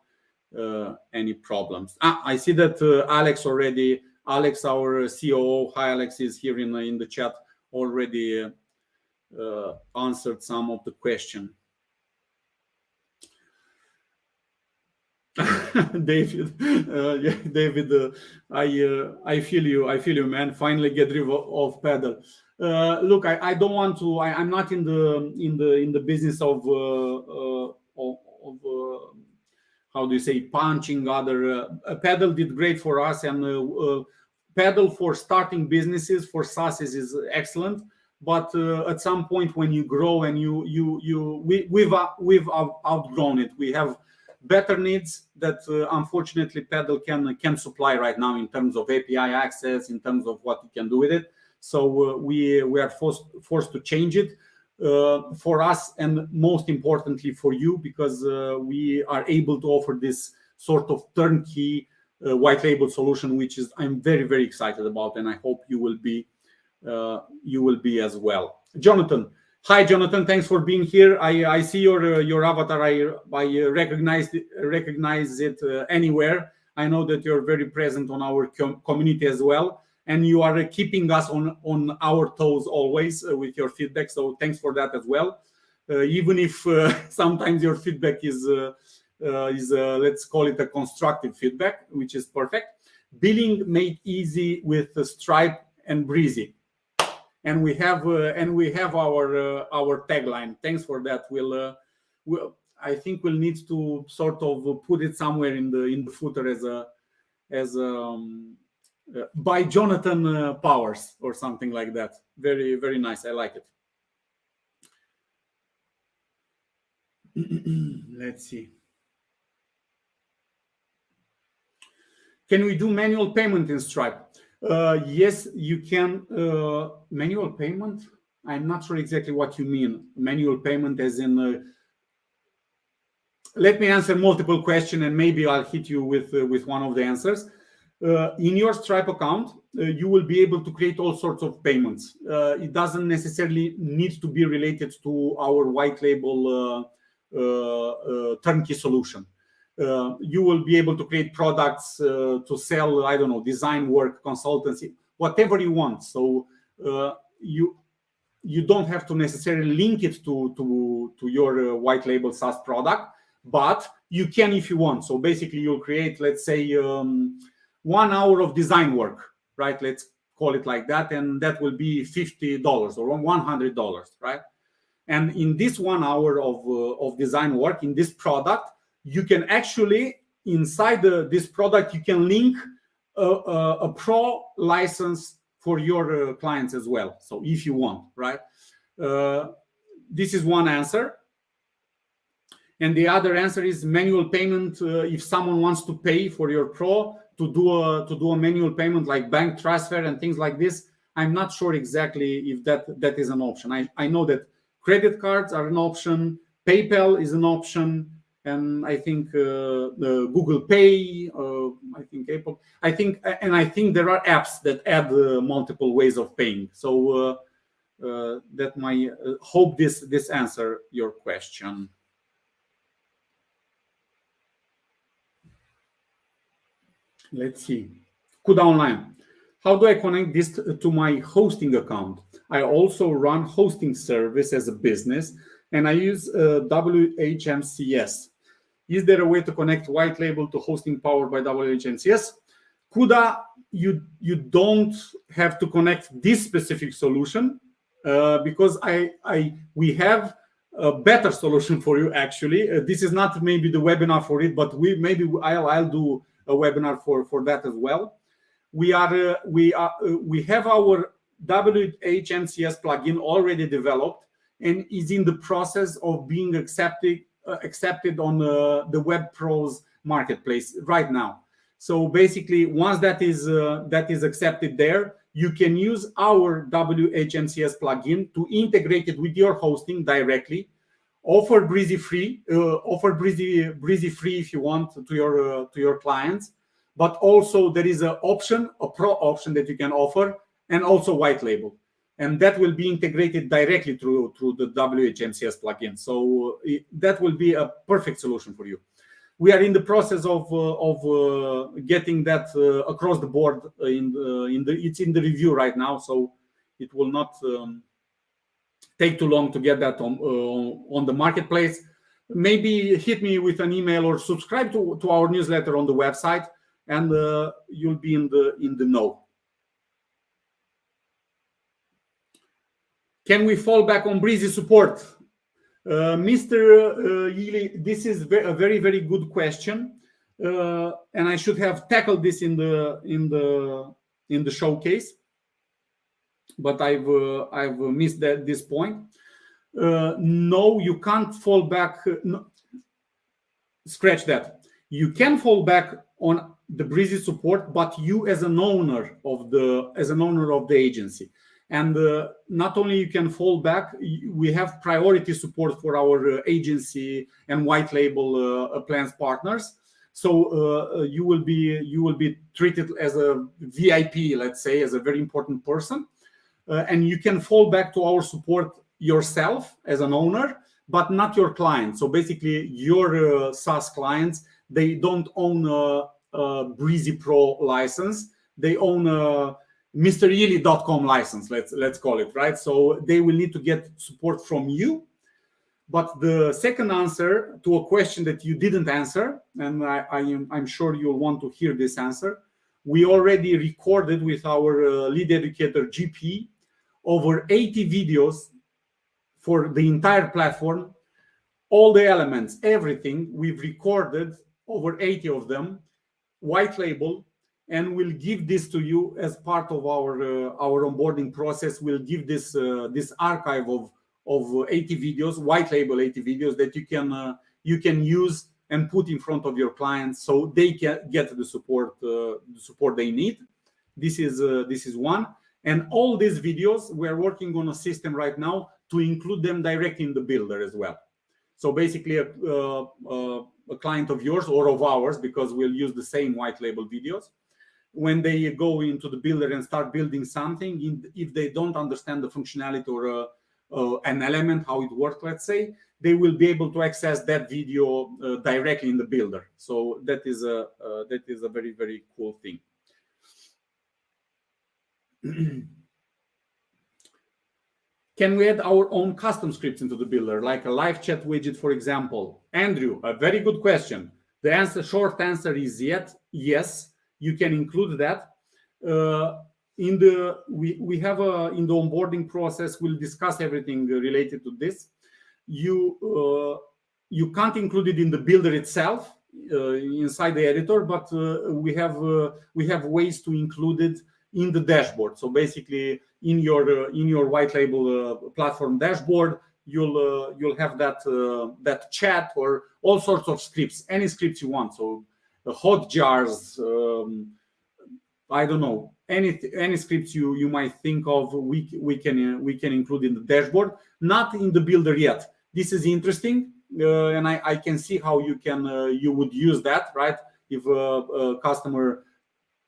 any problems. I see that Alex, our COO, hi Alex, is here in the chat, already answered some of the question. David, yeah, David, I feel you, man. Finally get rid of Paddle. Look, I don't want to. I'm not in the business of how do you say, punching other. Paddle did great for us, and Paddle for starting businesses, for SaaS is excellent. But at some point when you grow and we've outgrown it. We have better needs that unfortunately Paddle can supply right now in terms of API access, in terms of what you can do with it. So we are forced to change it for us, and most importantly for you, because we are able to offer this sort of turnkey white label solution, which is I'm very, very excited about, and I hope you will be as well. Jonathan, Hi, Jonathan. Thanks for being here. I see your avatar. I recognize it anywhere. I know that you're very present on our community as well, and you are keeping us on our toes always with your feedback. So thanks for that as well. Even if sometimes your feedback is let's call it a constructive feedback, which is perfect. Billing made easy with Stripe and Breezy. And we have our tagline. Thanks for that. I think we'll need to sort of put it somewhere in the footer as by Jonathan Powers or something like that. Very, very nice. I like it. Let's see. Can we do manual payment in Stripe? Yes, you can. Manual payment? I'm not sure exactly what you mean. Manual payment as in... let me answer multiple questions and maybe I'll hit you with one of the answers. In your Stripe account, you will be able to create all sorts of payments. It doesn't necessarily need to be related to our white label turnkey solution. You will be able to create products to sell, I don't know, design work, consultancy, whatever you want. So you don't have to necessarily link it to your white label SaaS product, but you can if you want. So basically, you'll create, let's say, 1 hour of design work, right? Let's call it like that, and that will be $50 or $100, right? And in this 1 hour of design work in this product, you can actually, inside this product, you can link a pro license for your clients as well. So if you want, right? This is one answer. And the other answer is manual payment. If someone wants to pay for your pro to do a manual payment like bank transfer and things like this, I'm not sure exactly if that is an option. I know that credit cards are an option, PayPal is an option, and I think Google Pay, I think Apple, I think there are apps that add multiple ways of paying. So that might hope this answer your question. Let's see. Kuda Online. How do I connect this to my hosting account? I also run hosting service as a business, and I use WHMCS. Is there a way to connect white label to hosting powered by WHMCS? Kuda, you don't have to connect this specific solution because we have a better solution for you. Actually, this is not maybe the webinar for it, but I'll do a webinar for that as well. We have our WHMCS plugin already developed and is in the process of being accepted on the Web Pros marketplace right now. So basically, once that is accepted there, you can use our WHMCS plugin to integrate it with your hosting directly. Offer Breezy free. Offer Breezy free if you want to your clients. But also there is a pro option that you can offer, and also white label, and that will be integrated directly through the WHMCS plugin. So that will be a perfect solution for you. We are in the process of getting that across the board. It's in the review right now, so it will not take too long to get that on the marketplace. Maybe hit me with an email or subscribe to our newsletter on the website, and you'll be in the know. Can we fall back on Breezy support? Mr. Yili, this is a very, very good question, and I should have tackled this in the showcase, but I've missed this point. No, you can't fall back. No, scratch that. You can fall back on the Breezy support, but you as an owner of the agency. And not only you can fall back, we have priority support for our agency and white label plans partners. So you will be treated as a VIP, let's say, as a very important person, and you can fall back to our support yourself as an owner, but not your client. So basically, your SaaS clients, they don't own a Breezy Pro license. They own a MrYili.com license, let's call it, right? So they will need to get support from you. But the second answer to a question that you didn't answer, and I'm sure you'll want to hear this answer, we already recorded with our lead educator GP over 80 videos for the entire platform, all the elements, everything. We've recorded over 80 of them, white label, and we'll give this to you as part of our onboarding process. We'll give this archive of 80 videos, white label 80 videos that you can use and put in front of your clients so they can get the support they need. This is one. And all these videos, we're working on a system right now to include them directly in the builder as well. So basically a client of yours or of ours, because we'll use the same white label videos, when they go into the builder and start building something, if they don't understand the functionality or an element, how it works, let's say, they will be able to access that video directly in the builder. So that is a very, very cool thing. Can we add our own custom scripts into the builder, like a live chat widget, for example? Andrew, a very good question. The short answer is yes. You can include that. In the onboarding process, we'll discuss everything related to this. You can't include it in the builder itself inside the editor, but we have ways to include it in the dashboard. So basically, in your white label platform dashboard, you'll have that chat or all sorts of scripts, any scripts you want. So hot jars, I don't know, any scripts you might think of, we can include in the dashboard, not in the builder yet. This is interesting, and I can see how you would use that, right? If a customer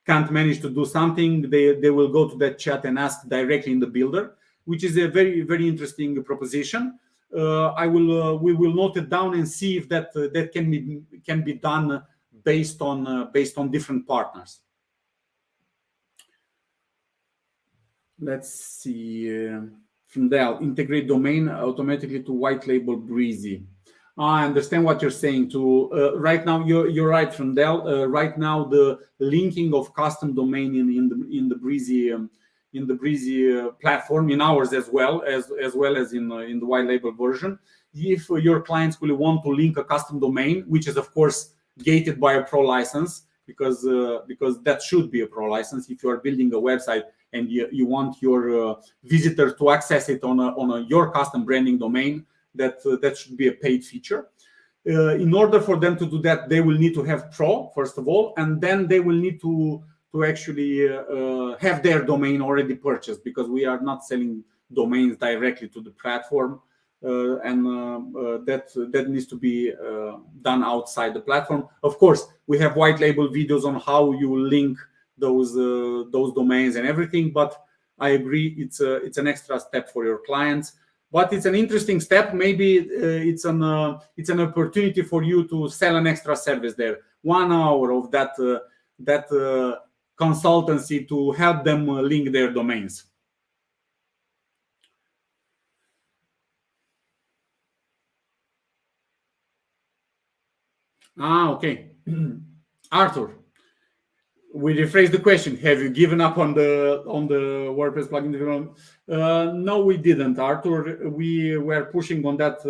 can't manage to do something, they will go to that chat and ask directly in the builder, which is a very, very interesting proposition. We will note it down and see if that can be done based on different partners. Let's see. From Dell, integrate domain automatically to white label Breezy. I understand what you're saying too. Right now, you're right, from Dell. Right now, the linking of custom domain in the Breezy platform, in ours as well as in the white label version. If your clients will want to link a custom domain, which is of course gated by a pro license, because that should be a pro license. If you are building a website and you want your visitors to access it on your custom branding domain, that should be a paid feature. In order for them to do that, they will need to have Pro, first of all, and then they will need to actually have their domain already purchased, because we are not selling domains directly to the platform, and that needs to be done outside the platform. Of course, we have white label videos on how you link those domains and everything, but I agree it's an extra step for your clients. But it's an interesting step. Maybe it's an opportunity for you to sell an extra service there. 1 hour of that consultancy to help them link their domains. Okay. Arthur, we rephrase the question. Have you given up on the WordPress plugin development? No, we didn't, Arthur. We were pushing on that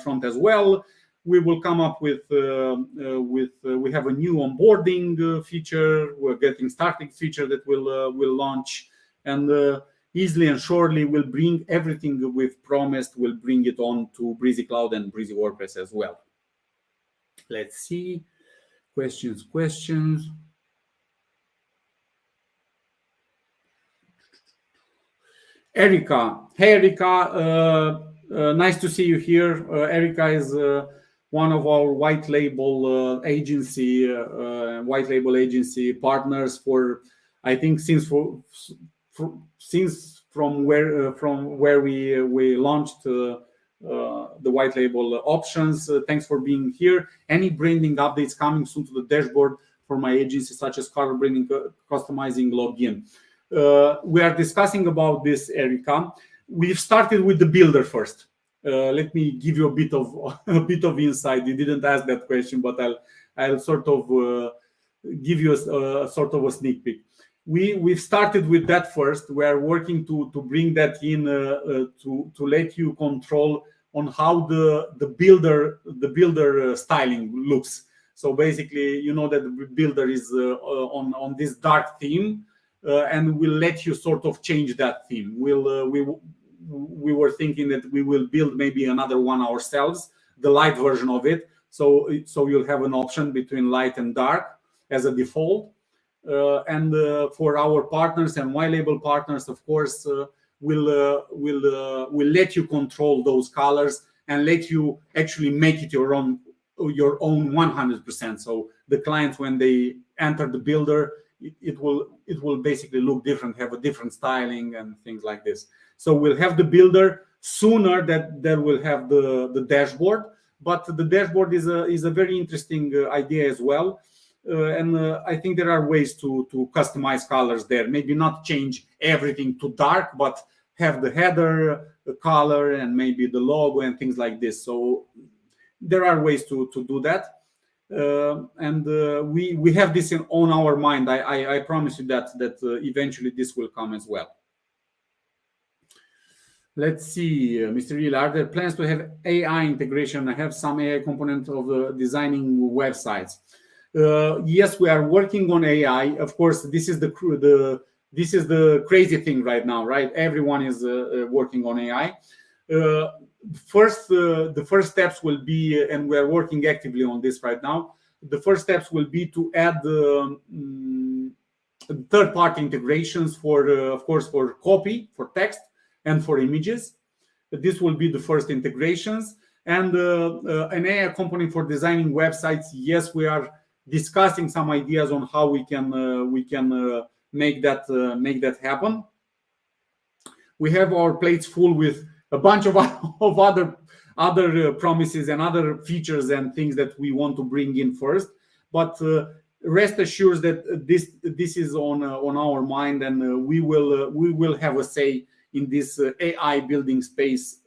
front as well. We will come up with we have a new onboarding feature. We're getting started feature that will launch, and easily and surely we'll bring everything we've promised. We'll bring it on to Breezy Cloud and Breezy WordPress as well. Let's see. Questions. Erica. Hey, Erica. Nice to see you here. Erica is one of our white label agency partners for, I think, since from where we launched the white label options. Thanks for being here. Any branding updates coming soon to the dashboard for my agency, such as color branding, customizing login? We are discussing about this, Erica. We've started with the builder first. Let me give you a bit of insight. You didn't ask that question, but I'll sort of give you a sort of a sneak peek. We've started with that first. We are working to bring that in to let you control on how the builder styling looks. So basically, you know that the builder is on this dark theme, and we'll let you sort of change that theme. We were thinking that we will build maybe another one ourselves, the light version of it. So you'll have an option between light and dark as a default. And for our partners and white label partners, of course, we'll let you control those colors and let you actually make it your own 100%. So the clients, when they enter the builder, it will basically look different, have a different styling and things like this. So we'll have the builder sooner that we'll have the dashboard. But the dashboard is a very interesting idea as well. And I think there are ways to customize colors there. Maybe not change everything to dark, but have the header, the color, and maybe the logo and things like this. So there are ways to do that. And we have this on our mind. I promise you that eventually this will come as well. Let's see, Mr. Real, are there plans to have AI integration? I have some AI component of designing websites. Yes, we are working on AI. Of course, this is the crazy thing right now, right? Everyone is working on AI. The first steps will be, and we are working actively on this right now. The first steps will be to add third-party integrations for, of course, for copy, for text, and for images. This will be the first integrations. And an AI component for designing websites. Yes, we are discussing some ideas on how we can make that happen. We have our plates full with a bunch of other promises and other features and things that we want to bring in first. But rest assured that this is on our mind, and we will have a say in this AI building space.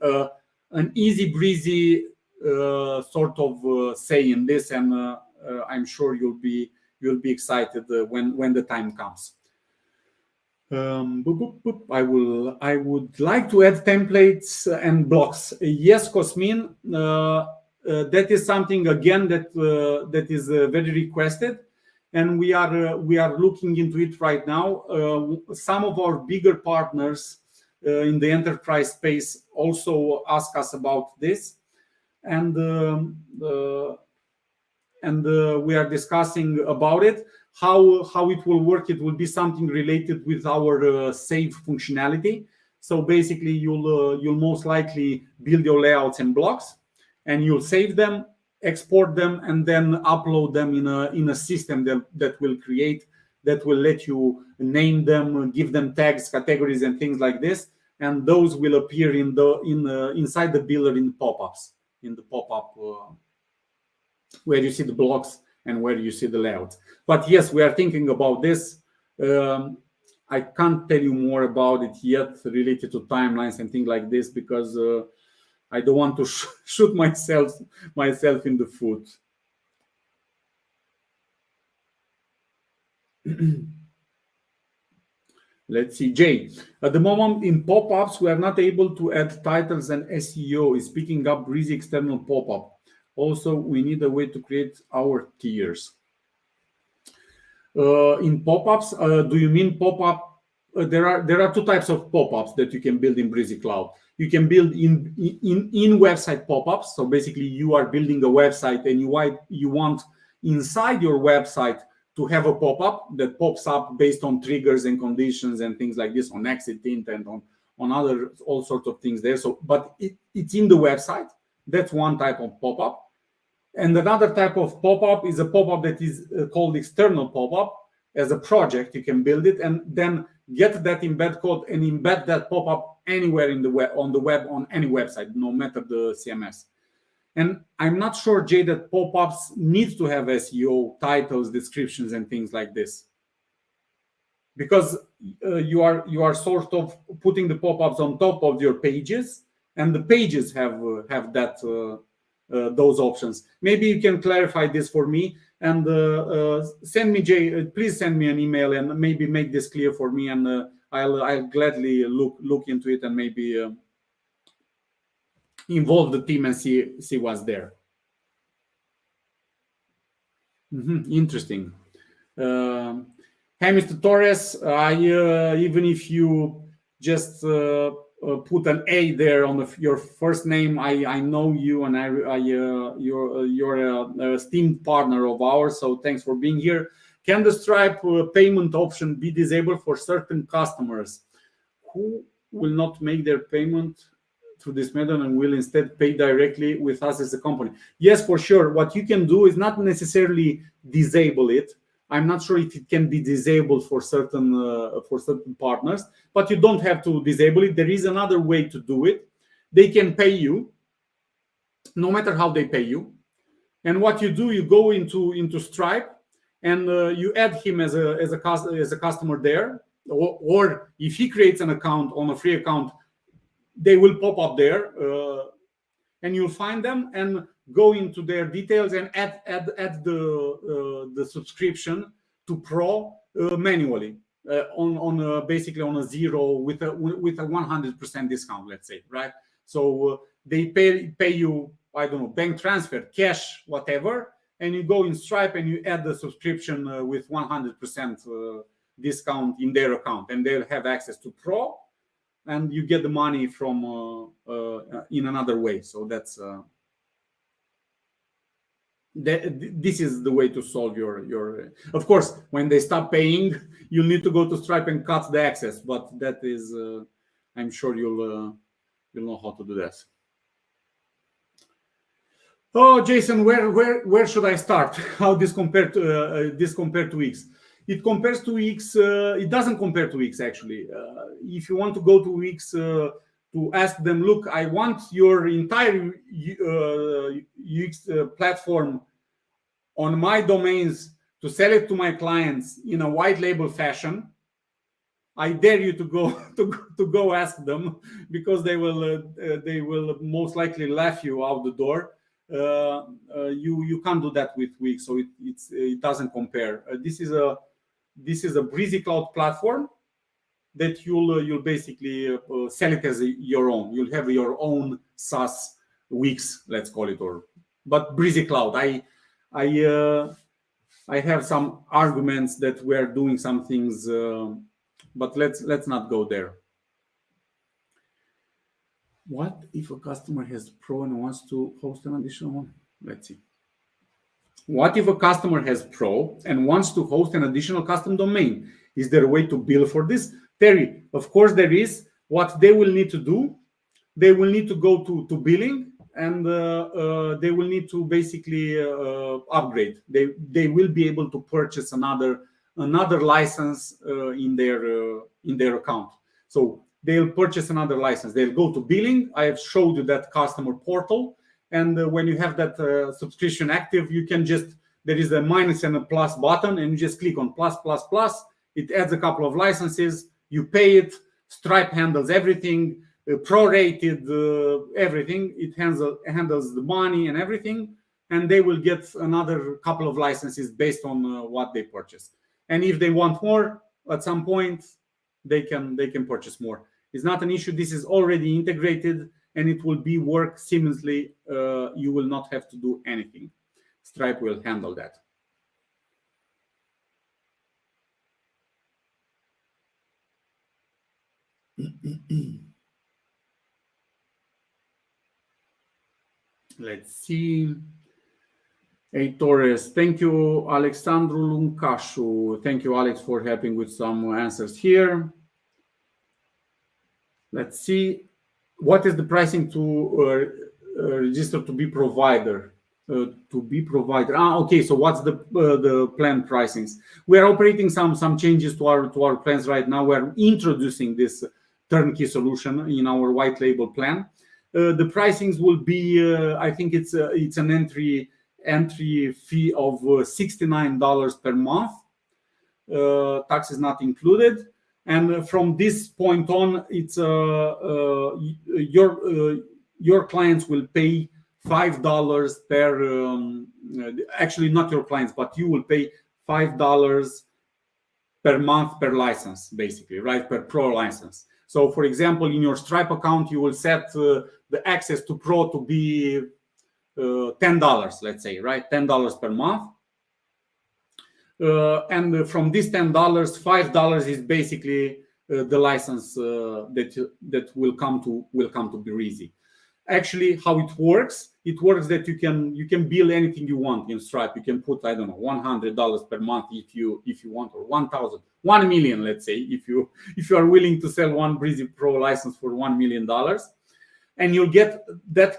An easy breezy sort of say in this, and I'm sure you'll be excited when the time comes. I would like to add templates and blocks. Yes, Cosmin, that is something again that is very requested, and we are looking into it right now. Some of our bigger partners in the enterprise space also ask us about this, and we are discussing about it. How it will work? It will be something related with our save functionality. So basically, you'll most likely build your layouts and blocks, and you'll save them, export them, and then upload them in a system that will create, that will let you name them, give them tags, categories, and things like this. And those will appear inside the builder in pop-ups, in the pop-up where you see the blocks and where you see the layouts. But yes, we are thinking about this. I can't tell you more about it yet related to timelines and things like this, because I don't want to shoot myself in the foot. Let's see, Jay. At the moment in pop-ups, we are not able to add titles, and SEO is picking up Breezy external pop-up. Also, we need a way to create our tiers. In pop-ups, do you mean pop-up? There are two types of pop-ups that you can build in Breezy Cloud. You can build in website pop-ups. So basically, you are building a website and you want inside your website to have a pop-up that pops up based on triggers and conditions and things like this, on exit intent, on other all sorts of things there. So, but it's in the website. That's one type of pop-up. And another type of pop-up is a pop-up that is called external pop-up, as a project. You can build it and then get that embed code and embed that pop-up anywhere in the web, on any website, no matter the CMS. And I'm not sure, Jay, that pop-ups need to have SEO, titles, descriptions, and things like this, because you are sort of putting the pop-ups on top of your pages, and the pages have that those options. Maybe you can clarify this for me, and send me, Jay. Please send me an email and maybe make this clear for me, and I'll gladly look into it and maybe involve the team and see what's there. Interesting. Hey, Mr. Torres, even if you just put an A there on your first name, I know you, and you're a esteemed partner of ours. So thanks for being here. Can the Stripe payment option be disabled for certain customers who will not make their payment through this method and will instead pay directly with us as a company? Yes, for sure. What you can do is not necessarily disable it. I'm not sure if it can be disabled for certain partners, but you don't have to disable it. There is another way to do it. They can pay you, no matter how they pay you. And what you do, you go into Stripe, and you add him as a customer there. Or if he creates an account on a free account, they will pop up there, and you'll find them and go into their details and add the subscription to Pro manually on basically on a zero with a 100% discount, let's say, right? So they pay you, I don't know, bank transfer, cash, whatever, and you go in Stripe and you add the subscription with 100% discount in their account, and they'll have access to Pro, and you get the money from in another way. So that's this is the way to solve your. Of course, when they stop paying, you'll need to go to Stripe and cut the access, but that is I'm sure you'll know how to do that. Oh, Jason, where should I start? How this compared to Wix? It compares to Wix. It doesn't compare to Wix, actually. If you want to go to Wix to ask them, look, I want your entire UX platform on my domains to sell it to my clients in a white label fashion, I dare you to go to go ask them, because they will most likely laugh you out the door. You can't do that with Wix, so it doesn't compare. This is a Breezy Cloud platform that you'll basically sell it as your own. You'll have your own SaaS Wix, let's call it, but Breezy Cloud. I have some arguments that we're doing some things, but let's not go there. What if a customer has Pro and wants to host an additional one? Let's see. What if a customer has Pro and wants to host an additional custom domain? Is there a way to bill for this? Terry, of course there is. What they will need to do, they will need to go to billing, and they will need to basically upgrade. They will be able to purchase another license in their account. So they'll purchase another license. They'll go to billing. I have showed you that customer portal. And when you have that subscription active, you can there is a minus and a plus button, and you just click on plus, plus, plus. It adds a couple of licenses. You pay it. Stripe handles everything, prorated everything. It handles the money and everything. And they will get another couple of licenses based on what they purchase. And if they want more, at some point, they can purchase more. It's not an issue. This is already integrated, and it will work seamlessly. You will not have to do anything. Stripe will handle that. Let's see. Hey, Torres. Thank you, Alexandru Luncashu. Thank you, Alex, for helping with some answers here. Let's see. What is the pricing to register to be provider? to be provided. Okay. So what's the plan pricings? We are operating some changes to our plans right now. We are introducing this turnkey solution in our white label plan. The pricings will be, I think it's an entry fee of $69 per month. Tax is not included, and from this point on, it's your clients will pay $5 per. Actually, not your clients, but you will pay $5 per month per license, basically, right? Per Pro license. So, for example, in your Stripe account, you will set the access to Pro to be $10, let's say, right? $10 per month. And from this $10, $5 is basically the license that will come to Breezy. Actually, how it works that you can bill anything you want in Stripe. You can put, I don't know, $100 per month if you want, or 1,000, 1 million, let's say, if you are willing to sell one Breezy Pro license for $1 million. And you'll get the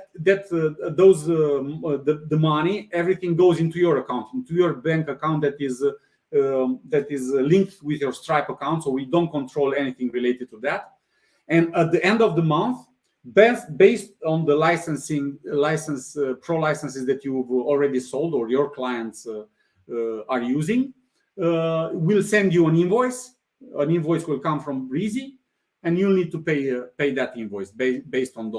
money. Everything goes into your account, into your bank account that is linked with your Stripe account. So we don't control anything related to that. And at the end of the month, based on the Pro licenses that you've already sold or your clients are using, we'll send you an invoice. An invoice will come from Breezy, and you'll need to pay that invoice based on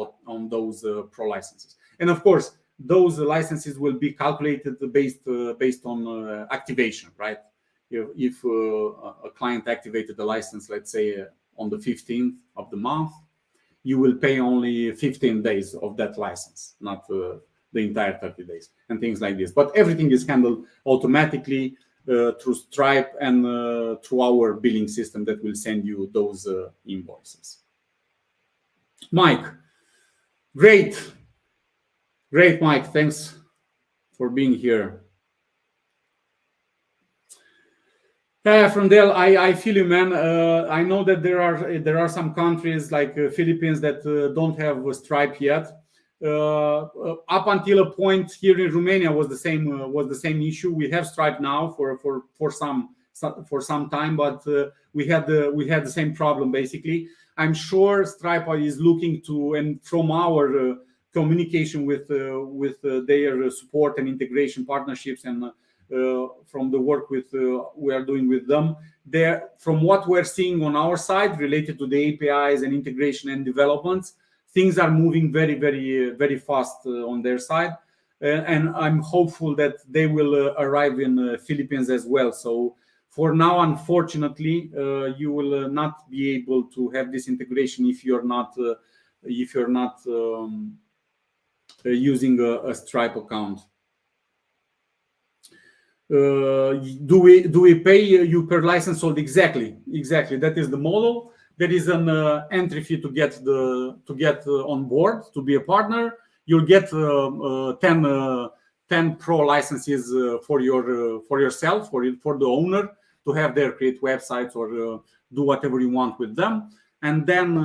those Pro licenses. And of course, those licenses will be calculated based on activation, right? If a client activated the license, let's say on the 15th of the month, you will pay only 15 days of that license, not the entire 30 days, and things like this. But everything is handled automatically through Stripe and through our billing system that will send you those invoices. Mike, great, Mike. Thanks for being here. From Dell, I feel you, man. I know that there are some countries like Philippines that don't have Stripe yet. Up until a point here in Romania was the same issue. We have Stripe now for some time, but we had the same problem basically. I'm sure Stripe is looking to, and from our communication with their support and integration partnerships, and from the work we are doing with them, there, from what we're seeing on our side related to the APIs and integration and developments, things are moving very, very, very fast on their side, and I'm hopeful that they will arrive in Philippines as well. So for now, unfortunately, you will not be able to have this integration if you're not using a Stripe account. Do we pay you per license sold? Exactly. That is the model. There is an entry fee to get on board, to be a partner. You'll get 10 Pro licenses for yourself, for the owner, to have their create websites or do whatever you want with them, and then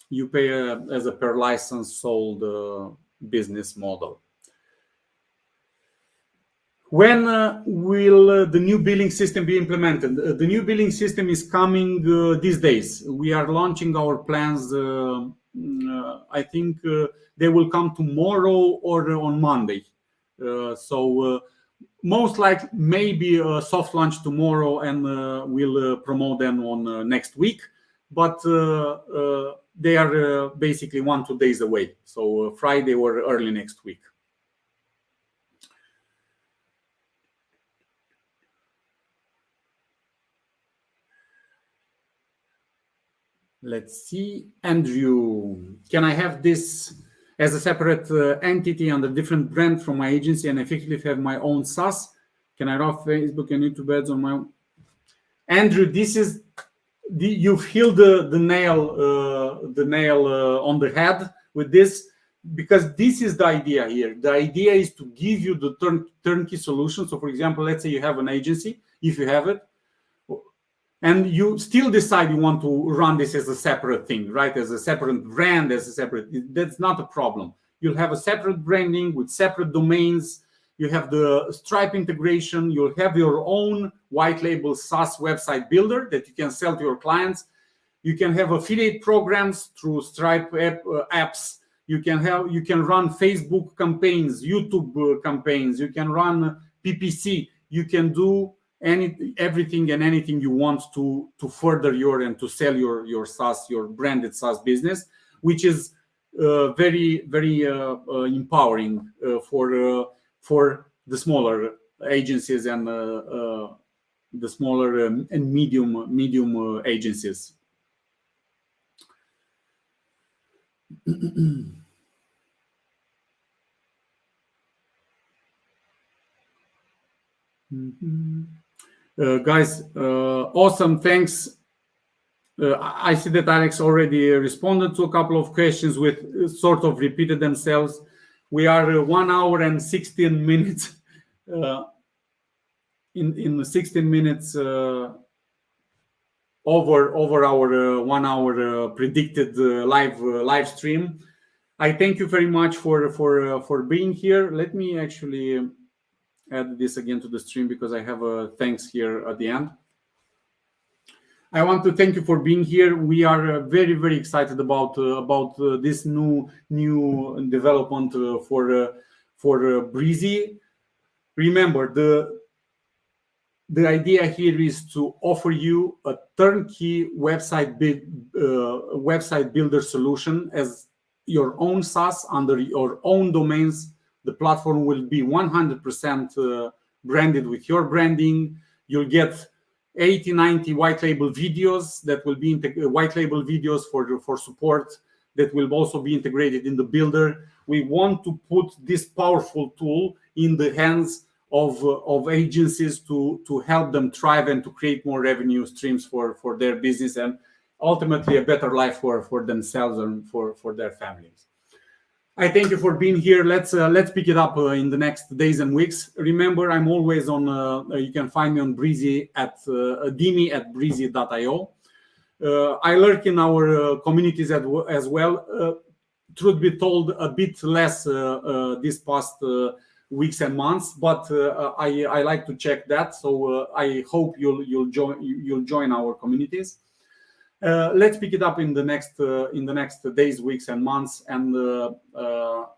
you pay as a per license sold business model. When will the new billing system be implemented? The new billing system is coming these days. We are launching our plans. I think they will come tomorrow or on Monday. So most likely, maybe a soft launch tomorrow, and we'll promote them on next week. But they are basically 1-2 days away. So Friday or early next week. Let's see. Andrew, can I have this as a separate entity under different brand from my agency and effectively have my own SaaS? Can I run Facebook and YouTube ads on my own? Andrew, this is you've hit the nail on the head with this, because this is the idea here. The idea is to give you the turnkey solution. So, for example, let's say you have an agency, if you have it, and you still decide you want to run this as a separate thing, right? As a separate brand, as a separate, that's not a problem. You'll have a separate branding with separate domains. You have the Stripe integration. You'll have your own white label SaaS website builder that you can sell to your clients. You can have affiliate programs through Stripe apps. You can run Facebook campaigns, YouTube campaigns. You can run PPC. You can do everything and anything you want to further and to sell your SaaS, your branded SaaS business, which is very empowering for the smaller agencies and the smaller and medium agencies. Guys, awesome, thanks. I see that Alex already responded to a couple of questions with sort of repeated themselves. We are 1 hour and 16 minutes in 16 minutes over our 1 hour predicted live stream. I thank you very much for being here. Let me actually add this again to the stream because I have a thanks here at the end. I want to thank you for being here. We are very excited about this new development for Breezy. Remember, the idea here is to offer you a turnkey website builder solution as your own SaaS under your own domains. The platform will be 100% branded with your branding. You'll get 80-90 white label videos that will be white label videos for support that will also be integrated in the builder. We want to put this powerful tool in the hands of agencies to help them thrive and to create more revenue streams for their business and ultimately a better life for themselves and for their families. I thank you for being here. Let's pick it up in the next days and weeks. Remember, I'm always on. You can find me on Breezy at dimi@breezy.io. I lurk in our communities as well. Truth be told, a bit less this past weeks and months, but I like to check that. So I hope you'll join our communities. Let's pick it up in the next days, weeks, and months, and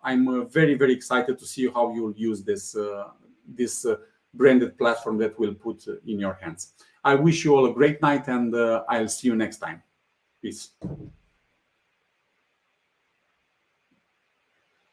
I'm very excited to see how you'll use this branded platform that we'll put in your hands. I wish you all a great night, and I'll see you next time. Peace.